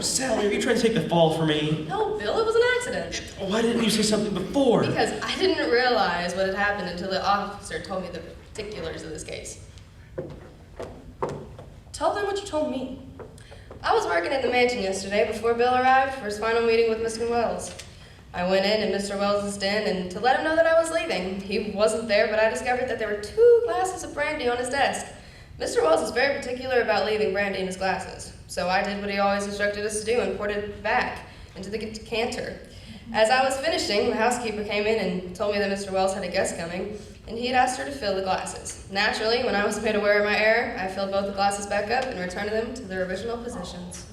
Sally, are you trying to take the fall for me? No, Bill, it was an accident. Why didn't you say something before? Because I didn't realize what had happened until the officer told me the particulars of this case. Tell them what you told me. I was working at the mansion yesterday before Bill arrived for his final meeting with Mr. Wells. I went in Mr. Wells' den and to let him know that I was leaving. He wasn't there, but I discovered that there were 2 glasses of brandy on his desk. Mr. Wells was very particular about leaving brandy in his glasses, so I did what he always instructed us to do and poured it back into the decanter. As I was finishing, the housekeeper came in and told me that Mr. Wells had a guest coming, and he had asked her to fill the glasses. Naturally, when I was made aware of my error, I filled both the glasses back up and returned them to their original positions.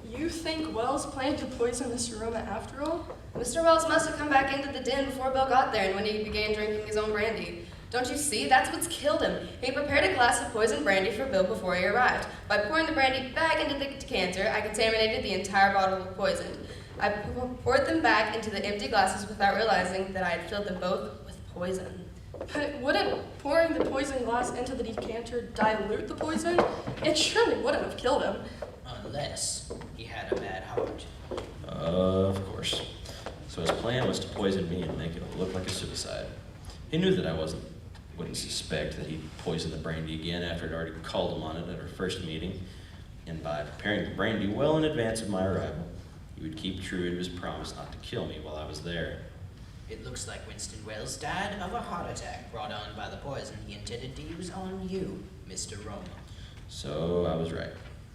You think Wells planned to poison Mr. Roma after all? Mr. Wells must have come back into the den before Bill got there and when he began drinking his own brandy. Don't you see? That's what's killed him. He prepared a glass of poisoned brandy for Bill before he arrived. By pouring the brandy back into the decanter, I contaminated the entire bottle with poison. I poured them back into the empty glasses without realizing that I had filled them both with poison. But wouldn't pouring the poison glass into the decanter dilute the poison? It surely wouldn't have killed him. Unless he had a bad heart. Of course. So his plan was to poison me and make it look like a suicide. He knew that I wouldn't suspect that he'd poison the brandy again after I'd already called him on it at our first meeting. And by preparing the brandy well in advance of my arrival, he would keep true to his promise not to kill me while I was there. It looks like Winston Wells died of a heart attack brought on by the poison he intended to use on you, Mr. Roma. So I was right.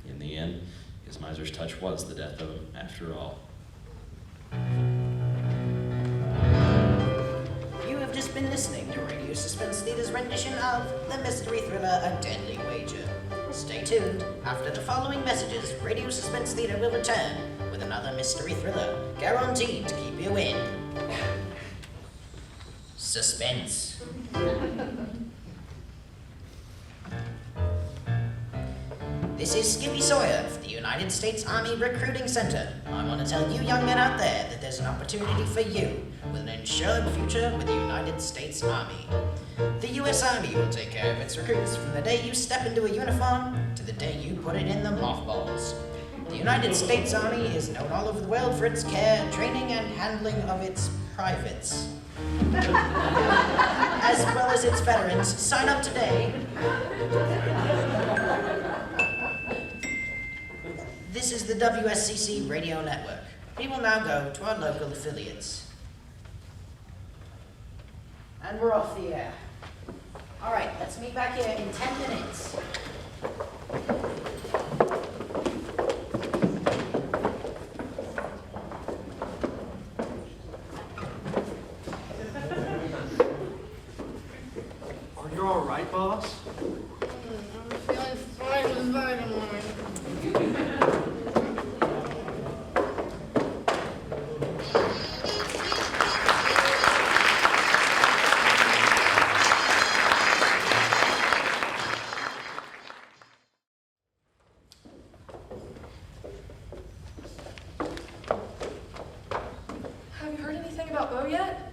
In the end, his miser's touch was the death of him, after all. You have just been listening to Radio Suspense Theatre's rendition of the mystery thriller A Deadly Wager. Stay tuned. After the following messages, Radio Suspense Theatre will return with another mystery thriller, guaranteed to keep you in suspense. This is Skippy Sawyer for the United States Army Recruiting Center. I want to tell you young men out there that there's an opportunity for you with an insured future with the United States Army. The U.S. Army will take care of its recruits from the day you step into a uniform to the day you put it in the mothballs. The United States Army is known all over the world for its care, training, and handling of its privates. As well as its veterans. Sign up today. This is the WSCC Radio Network. We will now go to our local affiliates. And we're off the air. All right, let's meet back here in 10 minutes. Are you all right, boss? I'm feeling fine with vitamin. Have you heard anything about Bo yet?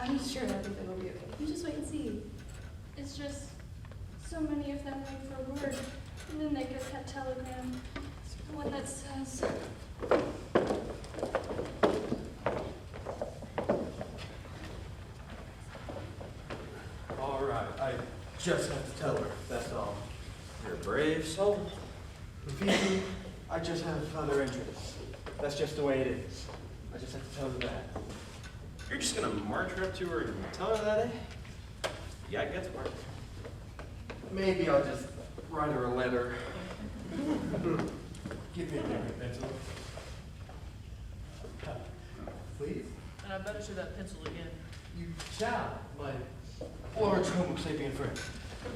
I'm sure everything will be okay. You just wait and see. It's just so many of them wait for word, and then they get that telegram, the one that says, All right, I just have to tell her, that's all. You're a brave soul. Vivi, I just have other interests. That's just the way it is. I just have to tell her that. You're just gonna march her up to her and tell her that, eh? Yeah, I guess work. Maybe I'll just write her a letter. Give me a pen and pencil. Please. And I better see that pencil again. You shall, my large Homo sapien friend.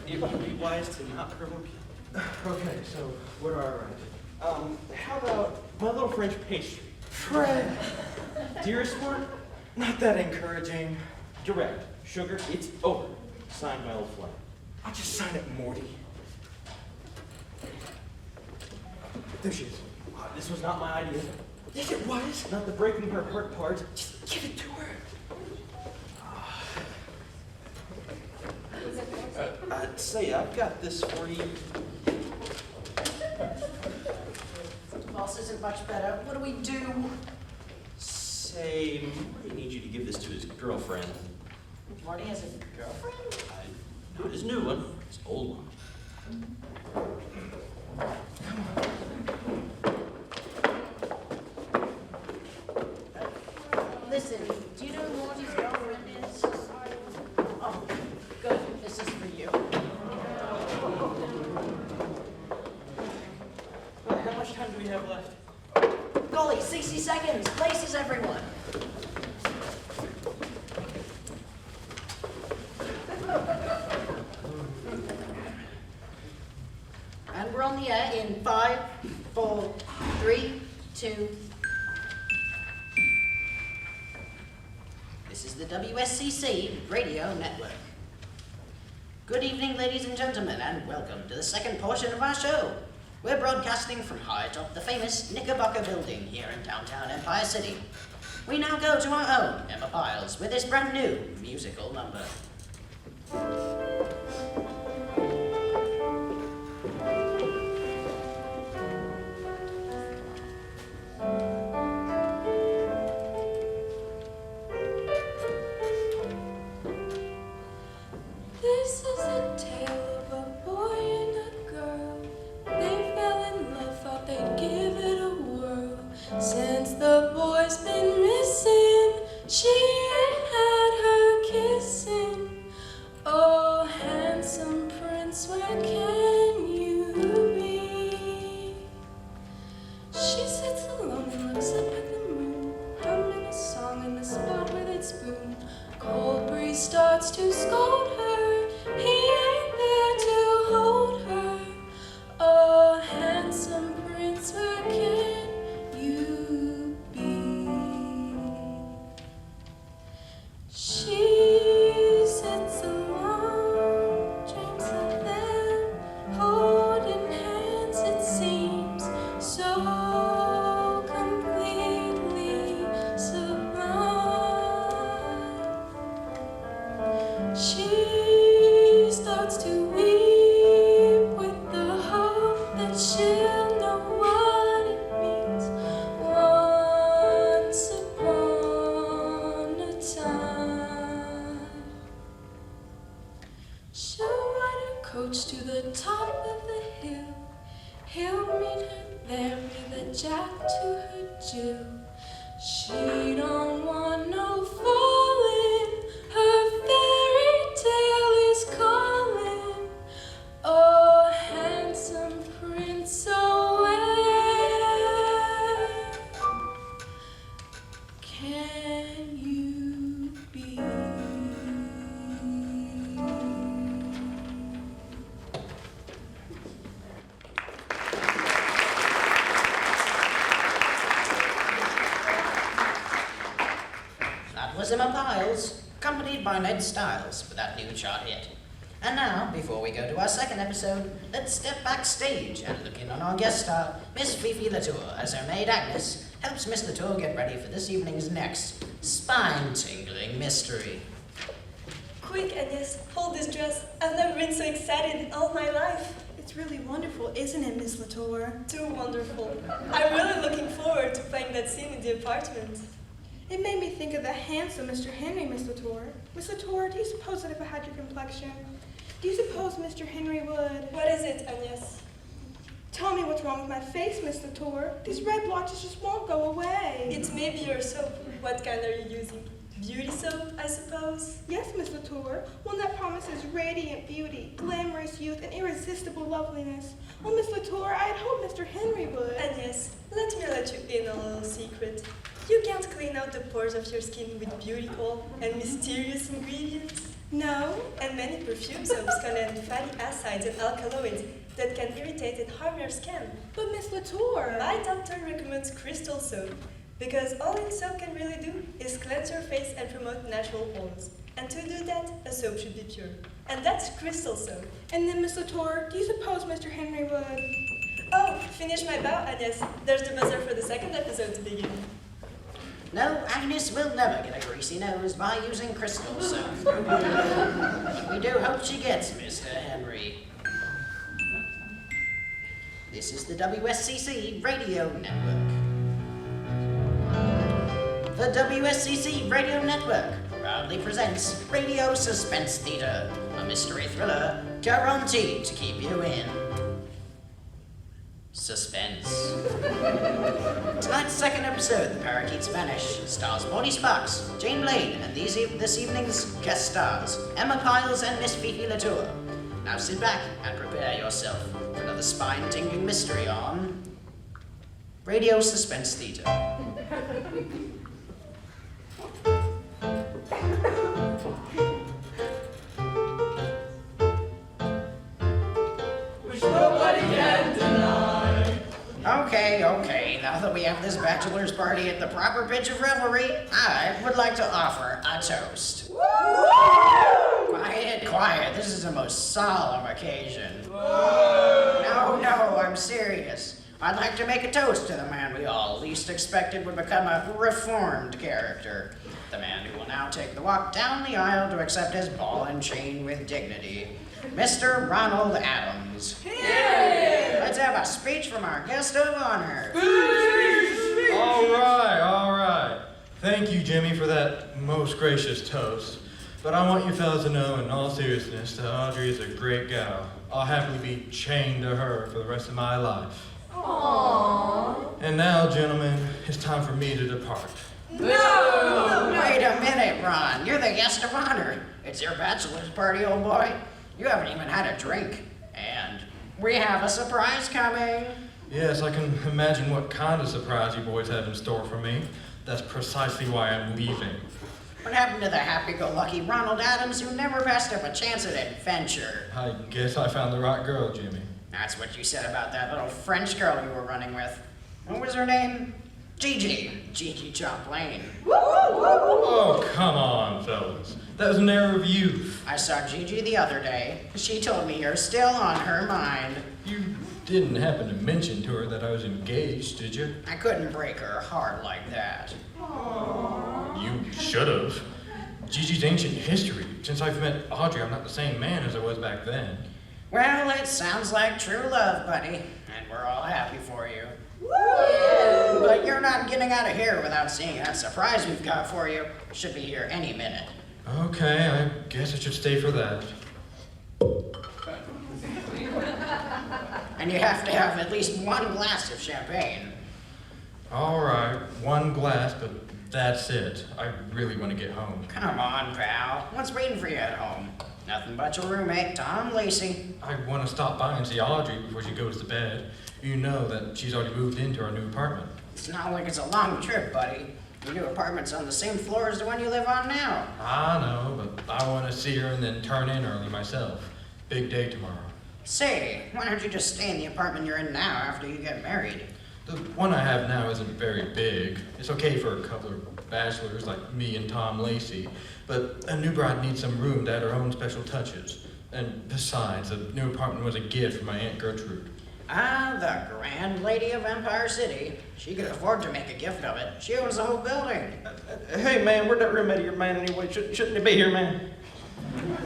It would be wise to not provoke you. Okay, so what do I write? How about my little French pastry? Fred! Dearest one, Not that encouraging. direct. Sugar, it's over. Signed my old flag. I'll just sign it, Morty. There she is. This was not my idea. Yes, it was. Not the breaking her heart part. Just give it to her. Say, I've got this for you. Boss isn't much better. What do we do? Say, Marty needs you to give this to his girlfriend. Marty has a girlfriend? Not his new one, his old one. Listen, do you know who Morty's girlfriend is? Oh, good. This is for you. How much time do we have left? Golly, 60 seconds. Places, everyone. And we're on the air in 5, 4, 3, 2. This is the WSCC Radio Network. Good evening, ladies and gentlemen, and welcome to the second portion of our show. We're broadcasting from high atop the famous Knickerbocker Building here in downtown Empire City. We now go to our own Emma Piles with this brand new musical number. This is a tale of a boy and a girl. They fell in love, thought they'd give it a whirl. Since the boy's been missing, she ain't had her kissing. Oh, handsome prince, where can you be? She sits alone and looks up at the moon, humming a song in the spot where they'd spoon. Cold breeze starts to scold her, he ain't there to hold her. Oh, handsome prince, where can you be? She sits alone, dreams of them, holding hands, it seems so completely sublime. She starts to weep with the hope that she'll know what it means. Once upon a time, she'll ride her coach to the top of the hill. He'll meet her there with a jack to her Jill. She don't want no falling accompanied by Ned Styles with that new chart hit. And now, before we go to our second episode, let's step backstage and look in on our guest star, Miss Fifi Latour, as her maid Agnes helps Miss Latour get ready for this evening's next spine-tingling mystery. Quick, Agnes, hold this dress. I've never been so excited in all my life. It's really wonderful, isn't it, Miss Latour? Too wonderful. I'm really looking forward to playing that scene in the apartment. It made me think of the handsome Mr. Henry, Miss Latour. Miss Latour, do you suppose that if I had your complexion, do you suppose Mr. Henry would... What is it, Agnes? Tell me what's wrong with my face, Miss Latour. These red blotches just won't go away. It's maybe your soap. What kind are you using? Beauty soap, I suppose? Yes, Miss Latour. One that promises radiant beauty, glamorous youth, and irresistible loveliness. Oh, Miss Latour, I had hoped Mr. Henry would. Agnes, let me let you in a little secret. You can't clean out the pores of your skin with beauty oil and mysterious ingredients. No? And many perfume soaps contain fatty acids and alkaloids that can irritate and harm your skin. But Miss Latour... My doctor recommends crystal soap, because all a soap can really do is cleanse your face and promote natural hormones. And to do that, a soap should be pure. And that's crystal soap. And then, Miss Latour, do you suppose Mr. Henry would... Oh, finish my bow, Agnes. There's the buzzer for the second episode to begin. No, Agnes will never get a greasy nose by using crystal soap. But we do hope she gets Mr. Henry. This is the WSCC Radio Network. The WSCC Radio Network proudly presents Radio Suspense Theatre, a mystery thriller guaranteed to keep you in suspense. Tonight's second episode, The Parakeets Vanish, stars Morty Sparks, Jane Blade, and this evening's guest stars, Emma Piles and Miss Fifi Latour. Now sit back and prepare yourself for another spine-tingling mystery on Radio Suspense Theatre. Which nobody can deny. Okay, now that we have this bachelor's party at the proper pitch of revelry, I would like to offer a toast. Quiet, this is a most solemn occasion. No, I'm serious. I'd like to make a toast to the man we all least expected would become a reformed character. The man who will now take the walk down the aisle to accept his ball and chain with dignity. Mr. Ronald Adams. Yay! Let's have a speech from our guest of honor. All right. Thank you, Jimmy, for that most gracious toast. But I want you fellas to know, in all seriousness, that Audrey is a great gal. I'll happily be chained to her for the rest of my life. Aww. And now, gentlemen, it's time for me to depart. No! Wait a minute, Ron. You're the guest of honor. It's your bachelor's party, old boy. You haven't even had a drink. And we have a surprise coming. Yes, I can imagine what kind of surprise you boys have in store for me. That's precisely why I'm leaving. What happened to the happy-go-lucky Ronald Adams who never passed up a chance at adventure? I guess I found the right girl, Jimmy. That's what you said about that little French girl you were running with. What was her name? Gigi Champlain. Oh, come on, fellas. That was an error of youth. I saw Gigi the other day. She told me you're still on her mind. You didn't happen to mention to her that I was engaged, did you? I couldn't break her heart like that. You should have. Gigi's ancient history. Since I've met Audrey, I'm not the same man as I was back then. Well, it sounds like true love, buddy, and we're all happy for you. Woo! But you're not getting out of here without seeing that surprise we've got for you. Should be here any minute. Okay, I guess I should stay for that. And you have to have at least one glass of champagne. All right, one glass, but that's it. I really want to get home. Come on, pal. What's waiting for you at home? Nothing but your roommate, Tom Lacey. I want to stop by and see Audrey before she goes to bed. You know that she's already moved into our new apartment. It's not like it's a long trip, buddy. Your new apartment's on the same floor as the one you live on now. I know, but I want to see her and then turn in early myself. Big day tomorrow. Say, why don't you just stay in the apartment you're in now after you get married? The one I have now isn't very big. It's okay for a couple of bachelors like me and Tom Lacey, but a new bride needs some room to add her own special touches. And besides, the new apartment was a gift from my Aunt Gertrude. Ah, the grand lady of Empire City. She could afford to make a gift of it. She owns the whole building. Hey, man, where'd that roommate of your man anyway? Shouldn't he be here, man?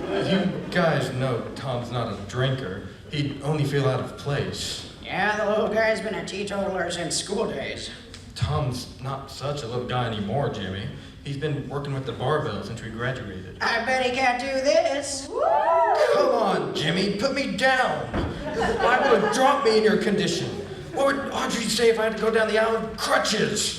You guys know Tom's not a drinker. He'd only feel out of place. Yeah, the little guy's been a teetotaler since school days. Tom's not such a little guy anymore, Jimmy. He's been working with the barbell since we graduated. I bet he can't do this. Come on, Jimmy, put me down. You're liable to drop me in your condition. What would Audrey say if I had to go down the aisle with crutches?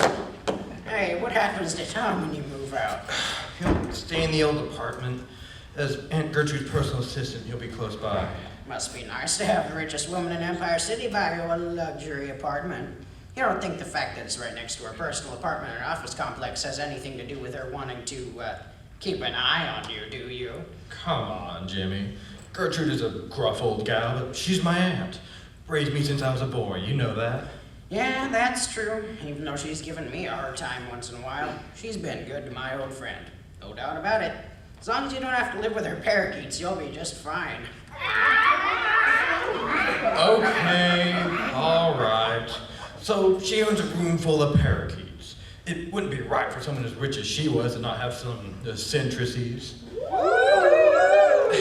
Hey, what happens to Tom when you move out? He'll stay in the old apartment. As Aunt Gertrude's personal assistant, he'll be close by. Must be nice to have the richest woman in Empire City buy you a luxury apartment. You don't think the fact that it's right next to her personal apartment and office complex has anything to do with her wanting to keep an eye on you, do you? Come on, Jimmy. Gertrude is a gruff old gal, but she's my aunt. Raised me since I was a boy, you know that. Yeah, that's true. Even though she's given me a hard time once in a while, she's been good to my old friend. No doubt about it. As long as you don't have to live with her parakeets, you'll be just fine. Okay, all right. So she owns a room full of parakeets. It wouldn't be right for someone as rich as she was to not have some eccentricities.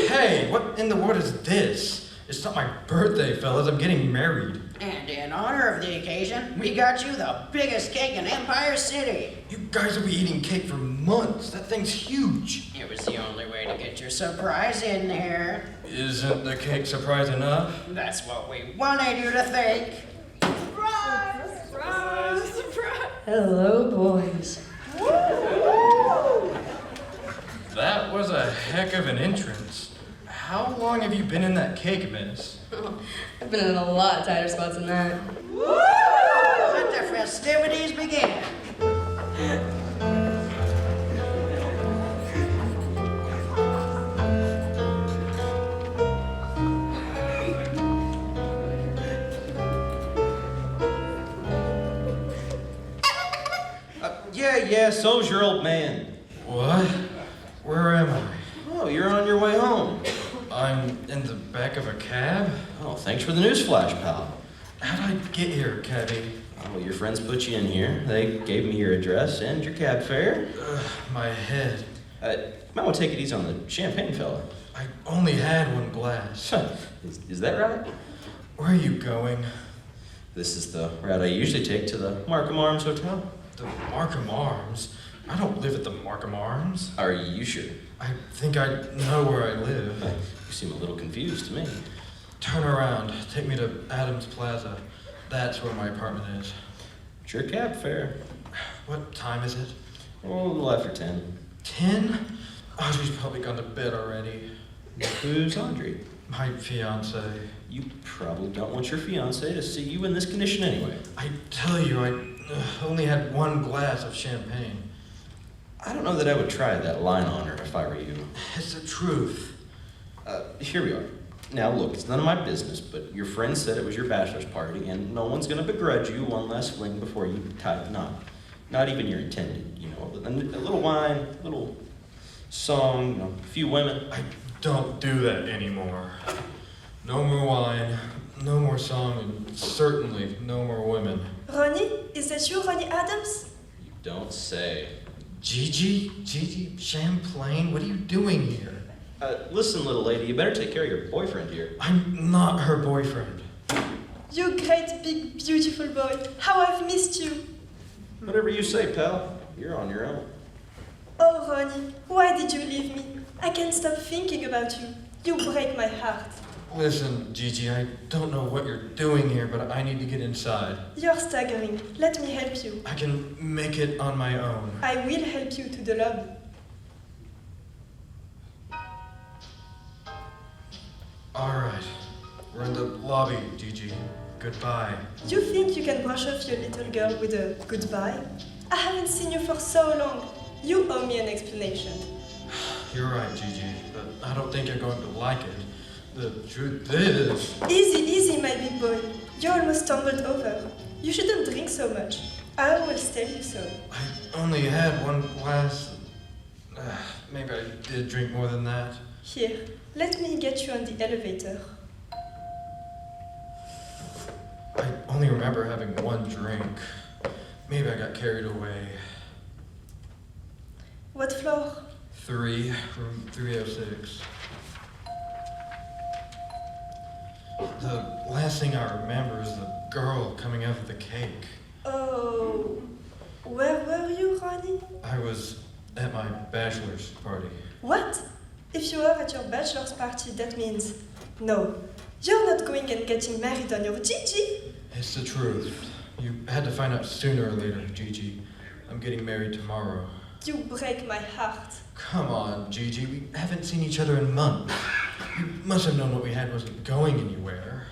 Hey, what in the world is this? It's not my birthday, fellas. I'm getting married. And in honor of the occasion, we got you the biggest cake in Empire City. You guys will be eating cake for months. That thing's huge. It was the only way to get your surprise in there. Isn't the cake surprise enough? That's what we wanted you to think. Surprise! Surprise! Surprise! Hello, boys. That was a heck of an entrance. How long have you been in that cake, miss? I've been in a lot tighter spots than that. Let the festivities begin. Yeah, so's your old man. What? Where am I? Oh, you're on your way home. I'm in the back of a cab? Oh, thanks for the news flash, pal. How'd I get here, cabby? Oh, your friends put you in here. They gave me your address and your cab fare. My head. Might want to take it easy on the champagne, fella. I only had one glass. Is that right? Where are you going? This is the route I usually take to the Markham Arms Hotel. The Markham Arms? I don't live at the Markham Arms. Are you sure? I think I know where I live. You seem a little confused to me. Turn around. Take me to Adams Plaza. That's where my apartment is. It's your cab fare. What time is it? Oh, a little after 10. 10? Audrey's probably gone to bed already. Who's Audrey? My fiance. You probably don't want your fiance to see you in this condition anyway. I tell you, I only had one glass of champagne. I don't know that I would try that line on her if I were you. It's the truth. Here we are. Now look, it's none of my business, but your friend said it was your bachelor's party, and no one's gonna begrudge you one last fling before you tie the knot. Not even your intended, you know. A little wine, a little song, you know, a few women. I don't do that anymore. No more wine, no more song, and certainly no more women. Ronnie, is that you, Ronnie Adams? You don't say. Gigi Champlain, what are you doing here? Listen, little lady, you better take care of your boyfriend here. I'm not her boyfriend. You great, big, beautiful boy. How I've missed you. Whatever you say, pal. You're on your own. Oh, Ronnie, why did you leave me? I can't stop thinking about you. You break my heart. Listen, Gigi, I don't know what you're doing here, but I need to get inside. You're staggering. Let me help you. I can make it on my own. I will help you to the lobby. All right. We're in the lobby, Gigi. Goodbye. You think you can brush off your little girl with a goodbye? I haven't seen you for so long. You owe me an explanation. You're right, Gigi, but I don't think you're going to like it. The truth is... Easy, easy, my big boy. You almost stumbled over. You shouldn't drink so much. I always tell you so. I only had one glass. Maybe I did drink more than that. Here, let me get you on the elevator. I only remember having one drink. Maybe I got carried away. What floor? 3, room 306. The last thing I remember is the girl coming out with the cake. Oh, where were you, Ronnie? I was at my bachelor's party. What? If you are at your bachelor's party, that means no. You're not going and getting married on your Gigi. It's the truth. You had to find out sooner or later, Gigi. I'm getting married tomorrow. You break my heart. Come on, Gigi. We haven't seen each other in months. You must have known what we had wasn't going anywhere.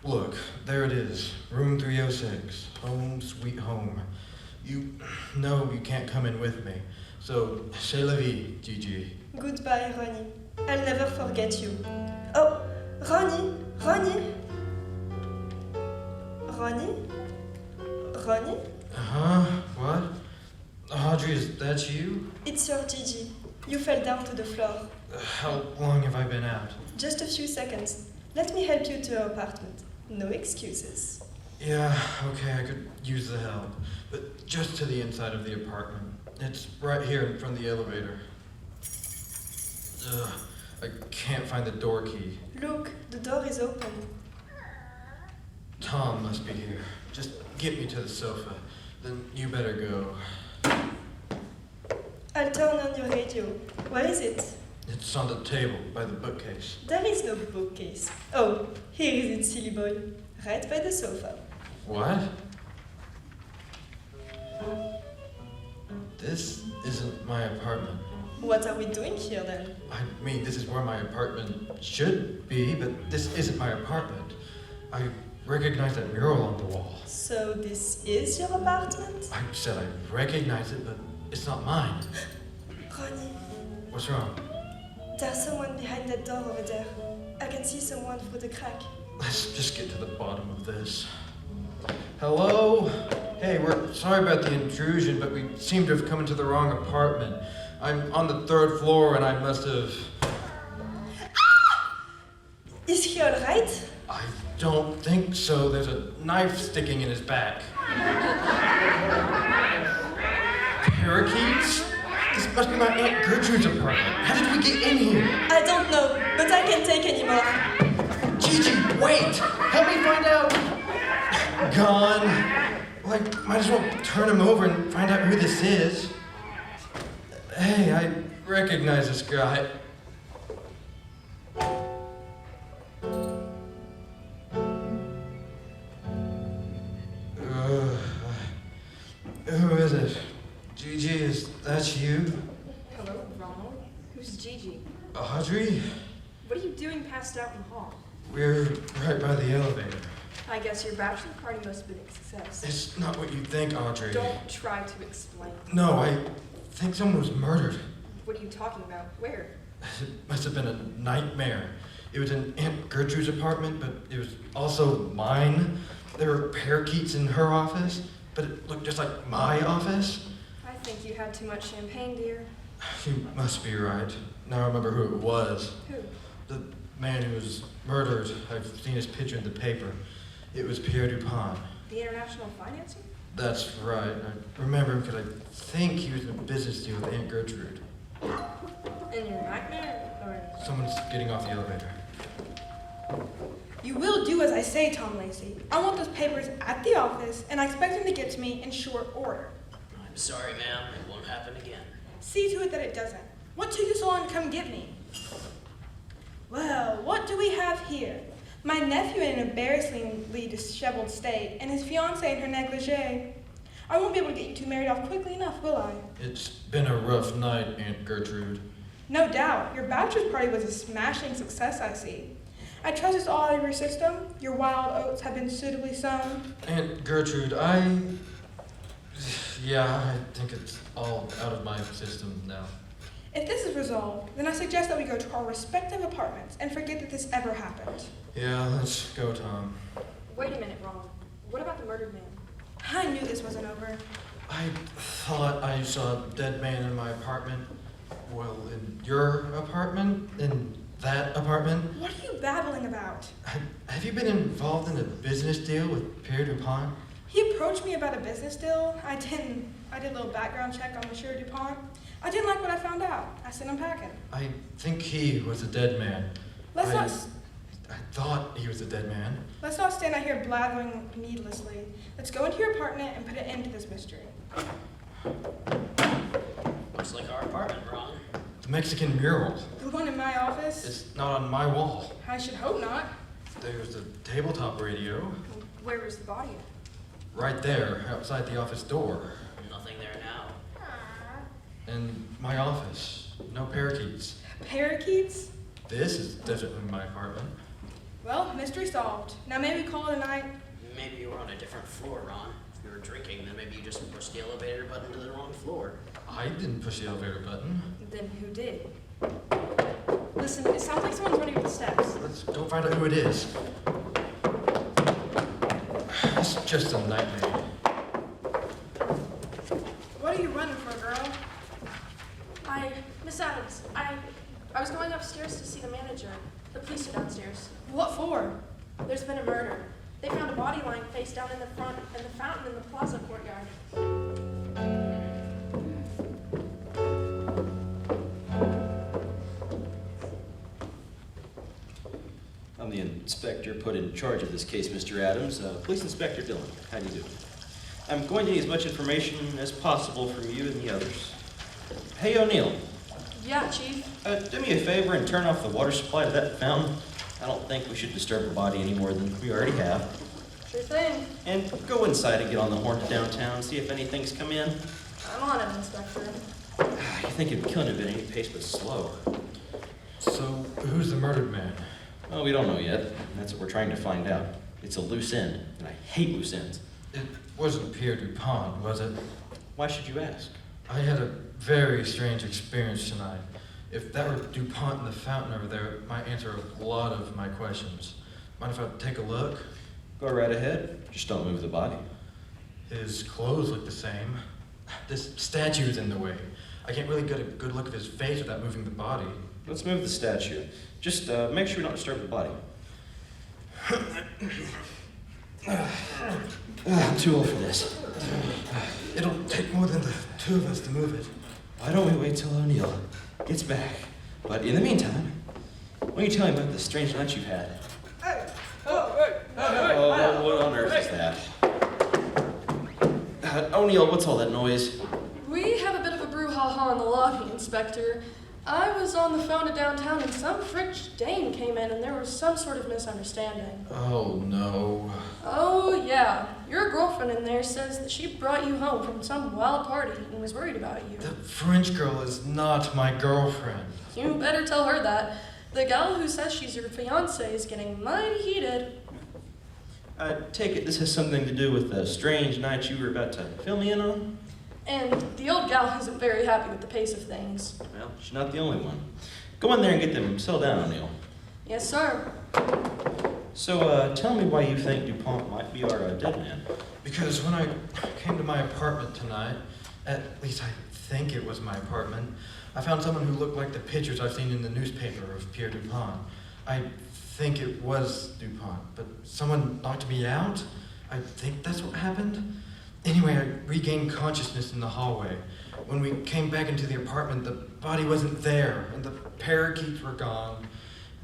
Look, there it is. Room 306. Home sweet home. You know you can't come in with me. So, c'est la vie, Gigi. Goodbye, Ronnie. I'll never forget you. Oh, Ronnie? Ronnie? Huh? What? Audrey, is that you? It's your Gigi. You fell down to the floor. How long have I been out? Just a few seconds. Let me help you to your apartment. No excuses. Yeah, okay, I could use the help. But just to the inside of the apartment. It's right here in front of the elevator. Ugh, I can't find the door key. Look, the door is open. Tom must be here. Just get me to the sofa. Then you better go. I'll turn on your radio. Where is it? It's on the table by the bookcase. There is no bookcase. Oh, here is it, silly boy. Right by the sofa. What? This isn't my apartment. What are we doing here then? I mean, this is where my apartment should be, but this isn't my apartment. I recognize that mural on the wall. So this is your apartment? I said I recognize it, but it's not mine. Ronnie, What's wrong? there's someone behind that door over there. I can see someone through the crack. Let's just get to the bottom of this. Hello? Hey, we're sorry about the intrusion, but we seem to have come into the wrong apartment. I'm on the 3rd floor and I must have... Is he alright? I don't think so. There's a knife sticking in his back. Parakeets? This must be my Aunt Gertrude's apartment. How did we get in here? I don't know, but I can't take any more. Gigi, wait! Help me find out! Gone. Like, might as well turn him over and find out who this is. Hey, I recognize this guy. Who is it? Gigi, is that you? Hello, Ronald. Who's Gigi? Audrey? What are you doing passed out in the hall? We're right by the elevator. I guess your bachelor party must have been a success. It's not what you think, Audrey. Don't try to explain. No, I think someone was murdered. What are you talking about? Where? It must have been a nightmare. It was in Aunt Gertrude's apartment, but it was also mine. There were parakeets in her office, but it looked just like my office. I think you had too much champagne, dear. You must be right. Now I remember who it was. Who? The man who was murdered. I've seen his picture in the paper. It was Pierre Dupont. The international financier? That's right. I remember him because I think he was in a business deal with Aunt Gertrude. In your nightmare? Or... Someone's getting off the elevator. You will do as I say, Tom Lacey. I want those papers at the office, and I expect them to get to me in short order. I'm sorry, ma'am. It won't happen again. See to it that it doesn't. What took you so long to come get me? Well, what do we have here? My nephew in an embarrassingly disheveled state, and his fiancée in her negligee. I won't be able to get you two married off quickly enough, will I? It's been a rough night, Aunt Gertrude. No doubt. Your bachelor's party was a smashing success, I see. I trust it's all out of your system. Your wild oats have been suitably sown. Aunt Gertrude, yeah, I think it's all out of my system now. If this is resolved, then I suggest that we go to our respective apartments and forget that this ever happened. Yeah, let's go, Tom. Wait a minute, Ron. What about the murdered man? I knew this wasn't over. I thought I saw a dead man in my apartment. Well, in your apartment? In that apartment? What are you babbling about? Have you been involved in a business deal with Pierre Dupont? He approached me about a business deal. I did a little background check on Monsieur Dupont. I didn't like what I found out. I sent him packing. I think he was a dead man. I thought he was a dead man. Let's not stand out here blathering needlessly. Let's go into your apartment and put an end to this mystery. Looks like our apartment, Ron. The Mexican mural. The one in my office? It's not on my wall. I should hope not. There's a tabletop radio. Where was the body? Right there, outside the office door. Nothing there now. In my office. No parakeets. Parakeets? This is definitely my apartment. Well, mystery solved. Now maybe call it a night. Maybe you were on a different floor, Ron. If you were drinking, then maybe you just pushed the elevator button to the wrong floor. I didn't push the elevator button. Then who did? Listen, it sounds like someone's running up the steps. Let's go find out who it is. It's just a nightmare. What are you running for, girl? Miss Adams, I was going upstairs to see the manager. The police are downstairs. What for? There's been a murder. They found a body lying face down in the front and the fountain in the plaza courtyard. I'm the inspector put in charge of this case, Mr. Adams. Police Inspector Dillon, how do you do? I'm going to need as much information as possible from you and the others. Hey, O'Neill. Yeah, Chief. Do me a favor and turn off the water supply to that fountain. I don't think we should disturb the body any more than we already have. Sure thing. And go inside and get on the horn to downtown, see if anything's come in. I'm on it, Inspector. You think it'd kill him at any pace but slow. So, who's the murdered man? Well, we don't know yet. That's what we're trying to find out. It's a loose end, and I hate loose ends. It wasn't Pierre Dupont, was it? Why should you ask? I had a very strange experience tonight. If that were Dupont in the fountain over there, it might answer a lot of my questions. Mind if I take a look? Go right ahead. Just don't move the body. His clothes look the same. This statue's in the way. I can't really get a good look at his face without moving the body. Let's move the statue. Just make sure we don't disturb the body. I'm too old for this. It'll take more than the two of us to move it. Why don't we wait till O'Neill gets back? But in the meantime, why don't you tell him about the strange night you've had? Oh, what on earth is that? O'Neill, what's all that noise? We have a bit of a brouhaha in the lobby, Inspector. I was on the phone to downtown and some French dame came in and there was some sort of misunderstanding. Oh, no. Oh, yeah. Your girlfriend in there says that she brought you home from some wild party and was worried about you. The French girl is not my girlfriend. You better tell her that. The gal who says she's your fiancée is getting mighty heated. I take it this has something to do with the strange night you were about to fill me in on? And the old gal isn't very happy with the pace of things. Well, she's not the only one. Go in there and get them settled down, O'Neill. Yes, sir. So, tell me why you think Dupont might be our dead man. Because when I came to my apartment tonight, at least I think it was my apartment, I found someone who looked like the pictures I've seen in the newspaper of Pierre Dupont. I think it was Dupont, but someone knocked me out? I think that's what happened. Anyway, I regained consciousness in the hallway. When we came back into the apartment, the body wasn't there, and the parakeets were gone.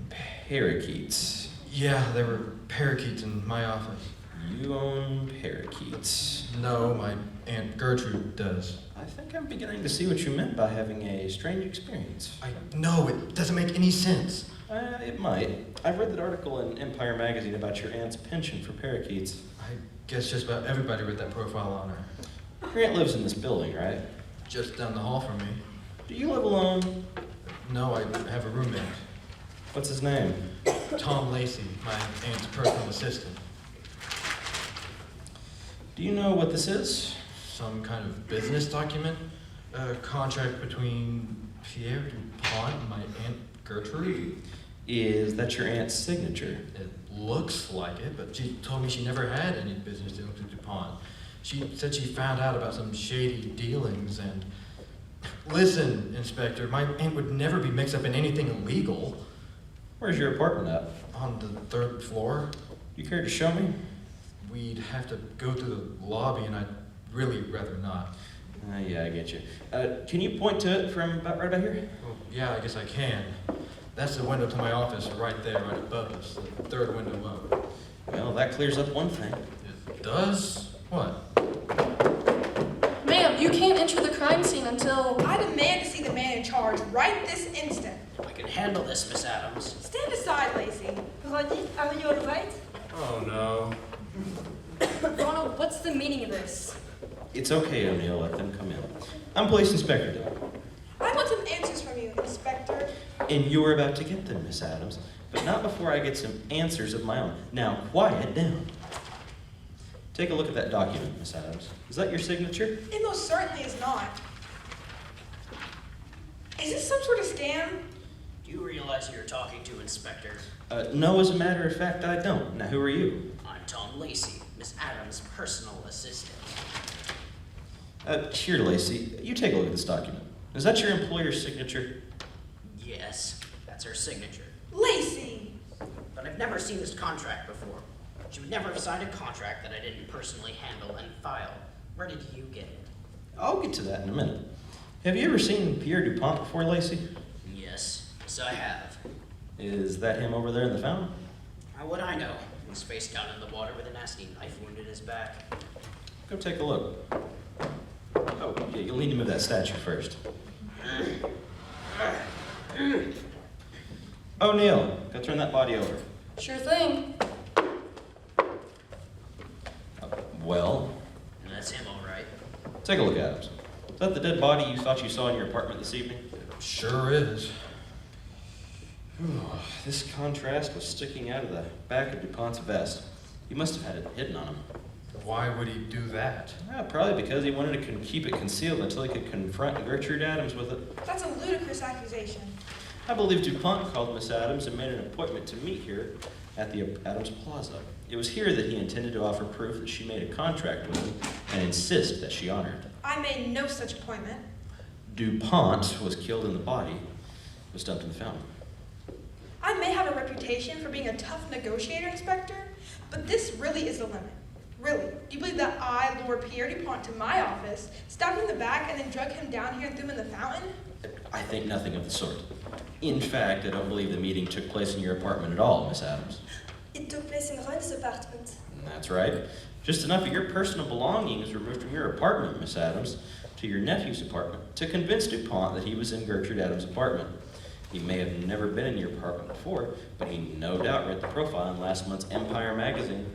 Parakeets? Yeah, there were parakeets in my office. You own parakeets? No, my Aunt Gertrude does. I think I'm beginning to see what you meant by having a strange experience. No, it doesn't make any sense. It might. I've read that article in Empire magazine about your aunt's penchant for parakeets. I guess just about everybody read that profile on her. Your aunt lives in this building, right? Just down the hall from me. Do you live alone? No, I have a roommate. What's his name? Tom Lacey, my aunt's personal assistant. Do you know what this is? Some kind of business document? A contract between Pierre DuPont, my Aunt Gertrude? Is that your aunt's signature? It looks like it, but she told me she never had any business dealing with DuPont. She said she found out about some shady dealings and... Listen, Inspector, my aunt would never be mixed up in anything illegal. Where's your apartment at? On the 3rd floor. You care to show me? We'd have to go through the lobby, and I'd really rather not. Yeah, I get you. Can you point to it from right about here? Well, yeah, I guess I can. That's the window to my office right there, right above us, the 3rd window up. Well, that clears up one thing. It does? What? Ma'am, you can't enter the crime scene until... I demand to see the man in charge right this instant. I can handle this, Miss Adams. Stand aside, Lacey. Ronnie, are you alright? Oh, no. Ronald, what's the meaning of this? It's okay, O'Neill. Let them come in. I'm Police Inspector Dillon. I want some answers from you, Inspector. And you're about to get them, Miss Adams. But not before I get some answers of my own. Now, quiet down. Take a look at that document, Miss Adams. Is that your signature? It most certainly is not. Is this some sort of scam? Do you realize who you're talking to, Inspector? No, as a matter of fact, I don't. Now, who are you? I'm Tom Lacey, Miss Adams' personal assistant. Here, Lacey, you take a look at this document. Is that your employer's signature? Yes, that's her signature. Lacey! But I've never seen this contract before. She would never have signed a contract that I didn't personally handle and file. Where did you get it? I'll get to that in a minute. Have you ever seen Pierre DuPont before, Lacey? Yes, I have. Is that him over there in the fountain? How would I know? He's face down in the water with a nasty knife wound in his back. Go take a look. Oh, yeah, you'll need to move that statue first. O'Neill, go turn that body over. Sure thing. Well, And that's him, all right. take a look at it. Is that the dead body you thought you saw in your apartment this evening? It sure is. Whew, this contrast was sticking out of the back of DuPont's vest. He must have had it hidden on him. Why would he do that? Probably because he wanted to keep it concealed until he could confront Gertrude Adams with it. That's a ludicrous accusation. I believe DuPont called Miss Adams and made an appointment to meet here at the Adams Plaza. It was here that he intended to offer proof that she made a contract with him and insist that she honor it. I made no such appointment. DuPont was killed and the body was dumped in the fountain. I may have a reputation for being a tough negotiator, Inspector, but this really is the limit. Really, do you believe that I lured Pierre DuPont to my office, stabbed him in the back, and then drug him down here and threw him in the fountain? I think nothing of the sort. In fact, I don't believe the meeting took place in your apartment at all, Miss Adams. It took place in Ronnie's apartment. That's right. Just enough of your personal belongings removed from your apartment, Miss Adams, to your nephew's apartment to convince DuPont that he was in Gertrude Adams' apartment. He may have never been in your apartment before, but he no doubt read the profile in last month's Empire magazine.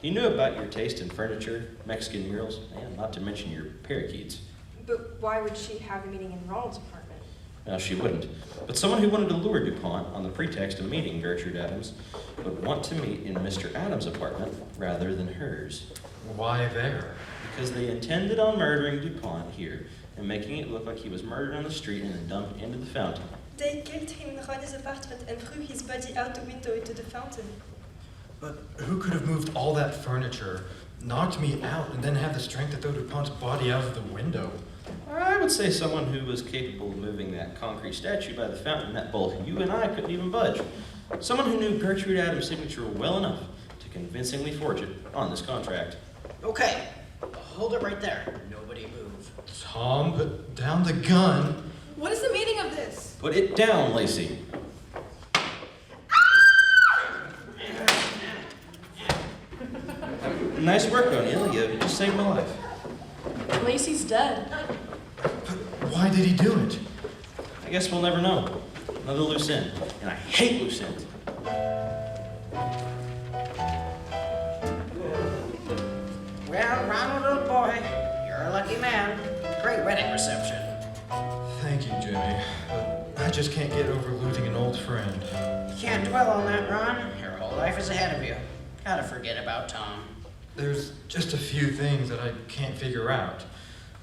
He knew about your taste in furniture, Mexican murals, and not to mention your parakeets. But why would she have a meeting in Ronald's apartment? Now, she wouldn't. But someone who wanted to lure DuPont on the pretext of meeting Gertrude Adams would want to meet in Mr. Adams' apartment rather than hers. Why there? Because they intended on murdering DuPont here and making it look like he was murdered on the street and then dumped into the fountain. They killed him in Ronnie's apartment and threw his body out the window into the fountain. But who could have moved all that furniture, knocked me out, and then have the strength to throw DuPont's body out of the window? I would say someone who was capable of moving that concrete statue by the fountain that both you and I couldn't even budge. Someone who knew Gertrude Adams' signature well enough to convincingly forge it on this contract. Okay, hold it right there. Nobody move. Tom, put down the gun. What is the meaning of this? Put it down, Lacey. Nice work, O'Neill. You just saved my life. Lacey's dead. Why did he do it? I guess we'll never know. Another loose end. And I hate loose ends. Well, Ronald, old boy, you're a lucky man. Great wedding reception. Thank you, Jimmy. But I just can't get over losing an old friend. You can't dwell on that, Ron. Your whole life is ahead of you. Gotta forget about Tom. There's just a few things that I can't figure out.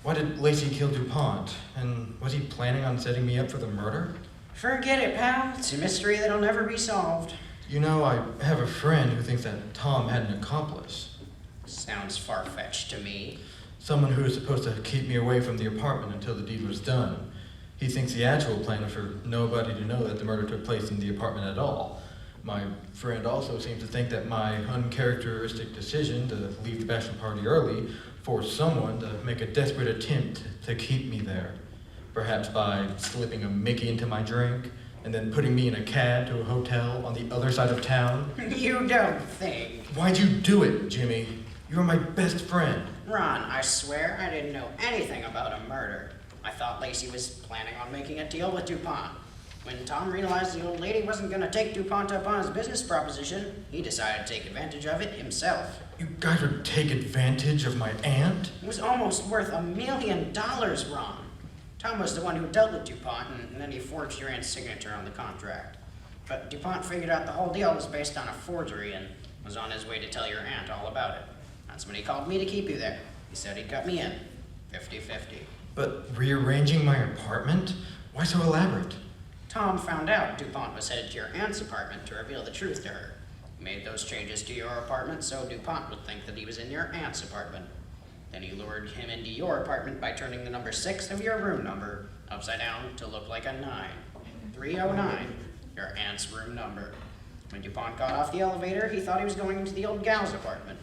Why did Lacey kill DuPont? And was he planning on setting me up for the murder? Forget it, pal. It's a mystery that'll never be solved. You know, I have a friend who thinks that Tom had an accomplice. Sounds far-fetched to me. Someone who was supposed to keep me away from the apartment until the deed was done. He thinks the actual plan was for nobody to know that the murder took place in the apartment at all. My friend also seems to think that my uncharacteristic decision to leave the bachelor party early forced someone to make a desperate attempt to keep me there. Perhaps by slipping a Mickey into my drink and then putting me in a cab to a hotel on the other side of town. You don't think. Why'd you do it, Jimmy? You're my best friend. Ron, I swear I didn't know anything about a murder. I thought Lacey was planning on making a deal with DuPont. When Tom realized the old lady wasn't going to take DuPont up on his business proposition, he decided to take advantage of it himself. You guys would take advantage of my aunt? It was almost worth $1 million, Ron. Tom was the one who dealt with DuPont, and then he forged your aunt's signature on the contract. But DuPont figured out the whole deal was based on a forgery and was on his way to tell your aunt all about it. That's when he called me to keep you there. He said he'd cut me in, 50-50. But rearranging my apartment? Why so elaborate? Tom found out DuPont was headed to your aunt's apartment to reveal the truth to her. He made those changes to your apartment so DuPont would think that he was in your aunt's apartment. Then he lured him into your apartment by turning the number 6 of your room number upside down to look like a 9. 309, your aunt's room number. When DuPont got off the elevator, he thought he was going into the old gal's apartment.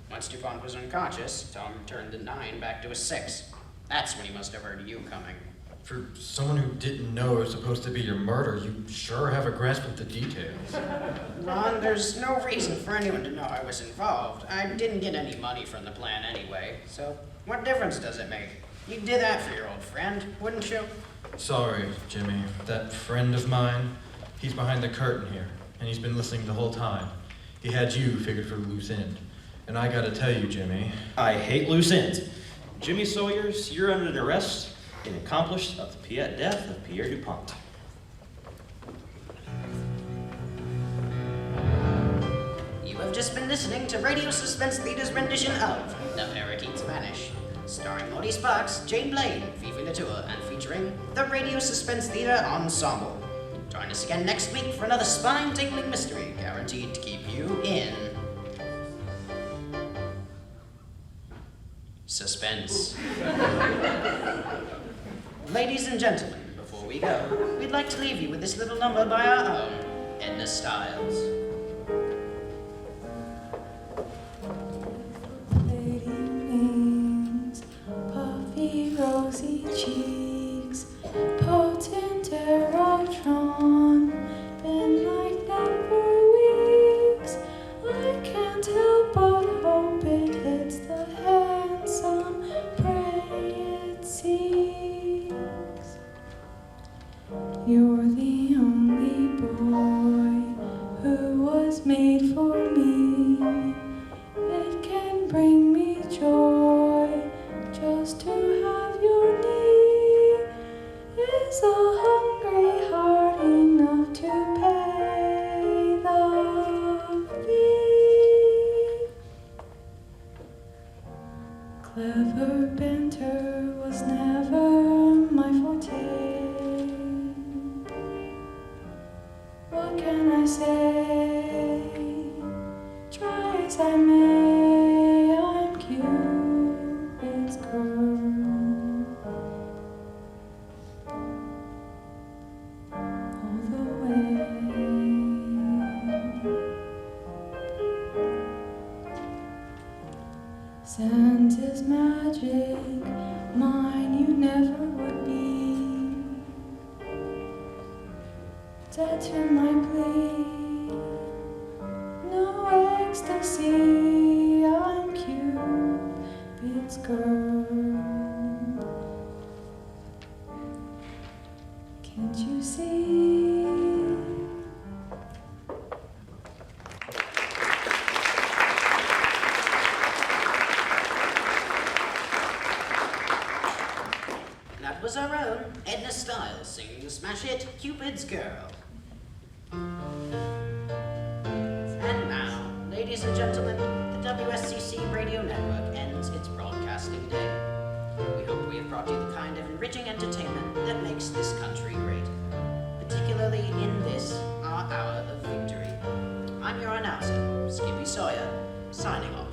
Once DuPont was unconscious, Tom turned the 9 back to a 6. That's when he must have heard you coming. For someone who didn't know it was supposed to be your murder, you sure have a grasp of the details. Ron, there's no reason for anyone to know I was involved. I didn't get any money from the plan anyway, so what difference does it make? You'd do that for your old friend, wouldn't you? Sorry, Jimmy. That friend of mine, he's behind the curtain here, and he's been listening the whole time. He had you figured for the loose end. And I gotta tell you, Jimmy. I hate loose ends. Jimmy Sawyers, you're under arrest in accomplice of the death of Pierre DuPont. You have just been listening to Radio Suspense Theatre's rendition of The Parakeets Vanish, starring Maudie Sparks, Jane Blaine, Fifi Latour, and featuring the Radio Suspense Theatre Ensemble. Join us again next week for another spine-tingling mystery guaranteed to keep you in suspense. Ladies and gentlemen, before we go, we'd like to leave you with this little number by our own Edna Styles. Lady wings, puffy rosy cheeks, potent erotron, been like that for weeks. I can't help but hope it hits the handsome prey it seeks. You're the only boy who was made for me. It can bring me joy just to have your knee. Is a hungry heart enough to pay the fee? Clever banter was never my forte. What can I say? Try as I may, I'm Cupid's girl. All the way. Sense is magic, mine you never would be. Dead to my plea, no ecstasy, I'm Cupid's girl. Can't you see? That was our own Edna Styles singing the smash hit Cupid's Girl. And now, ladies and gentlemen, the WSCC Radio Network ends its broadcasting day. We hope we we've brought you the kind of enriching entertainment that makes this country great, particularly in this, our hour of victory. I'm your announcer, Skippy Sawyer, signing off.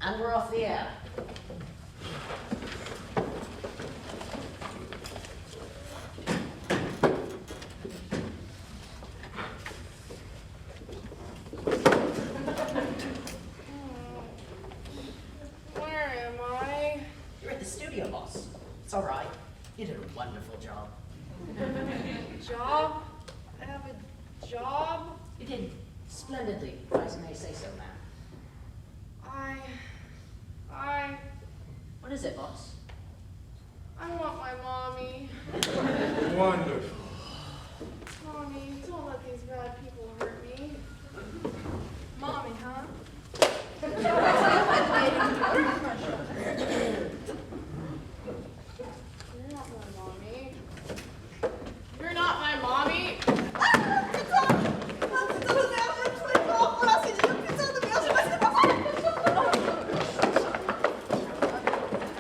And we're off the air. Where am I? You're at the studio, boss. It's all right. You did a wonderful job. Job? I have a job? You did splendidly, if I may say so, ma'am. What is it, boss? I want my mommy. Wonderful. Mommy, don't let these bad people hurt me. Mommy, huh? You're not my mommy. You're not my mommy.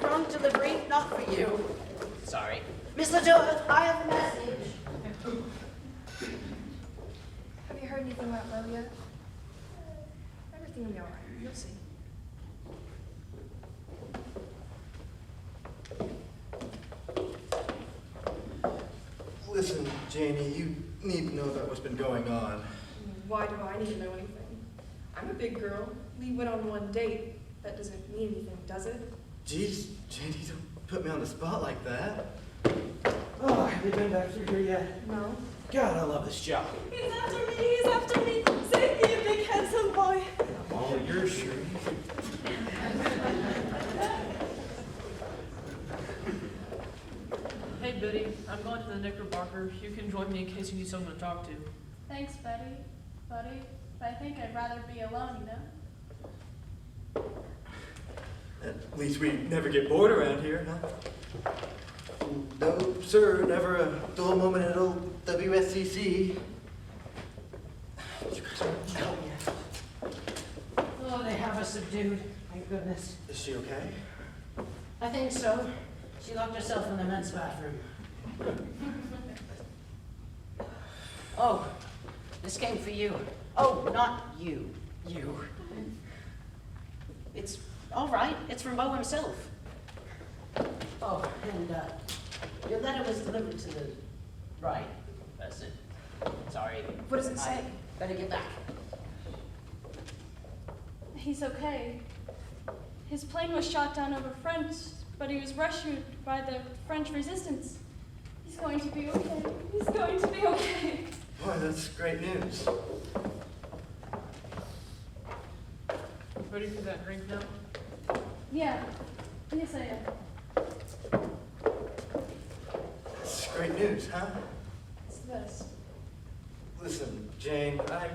Wrong delivery, not for you. Sorry. Miss LaJoy, I have a message. Have you heard anything about Lo yet? Everything will be alright. You'll see. Listen, Janie, you need to know about what's been going on. Why do I need to know anything? I'm a big girl. We went on one date. That doesn't mean anything, does it? Jeez, Janie, don't put me on the spot like that. Oh, have they been back through here yet? No. God, I love this job. He's after me, he's after me. Save me, you big handsome boy. I'm all yours, sure. Hey, Biddy, I'm going to the Knickerbocker. You can join me in case you need someone to talk to. Thanks, buddy. But I think I'd rather be alone, you know? At least we never get bored around here, huh? No, sir, never a dull moment at old WSCC. You guys aren't help me. Oh, they have her subdued. Thank goodness. Is she okay? I think so. She locked herself in the men's bathroom. Oh, this came for you. Oh, not you. You. It's all right. It's from Bo himself. Oh, and your letter was delivered to the right person. Sorry. What does it say? I better get back. He's okay. His plane was shot down over France, but he was rescued by the French resistance. He's going to be okay. He's going to be okay. Boy, that's great news. Ready for that drink now? Yeah. Yes, I am. That's great news, huh? It's the best. Listen, Jane, I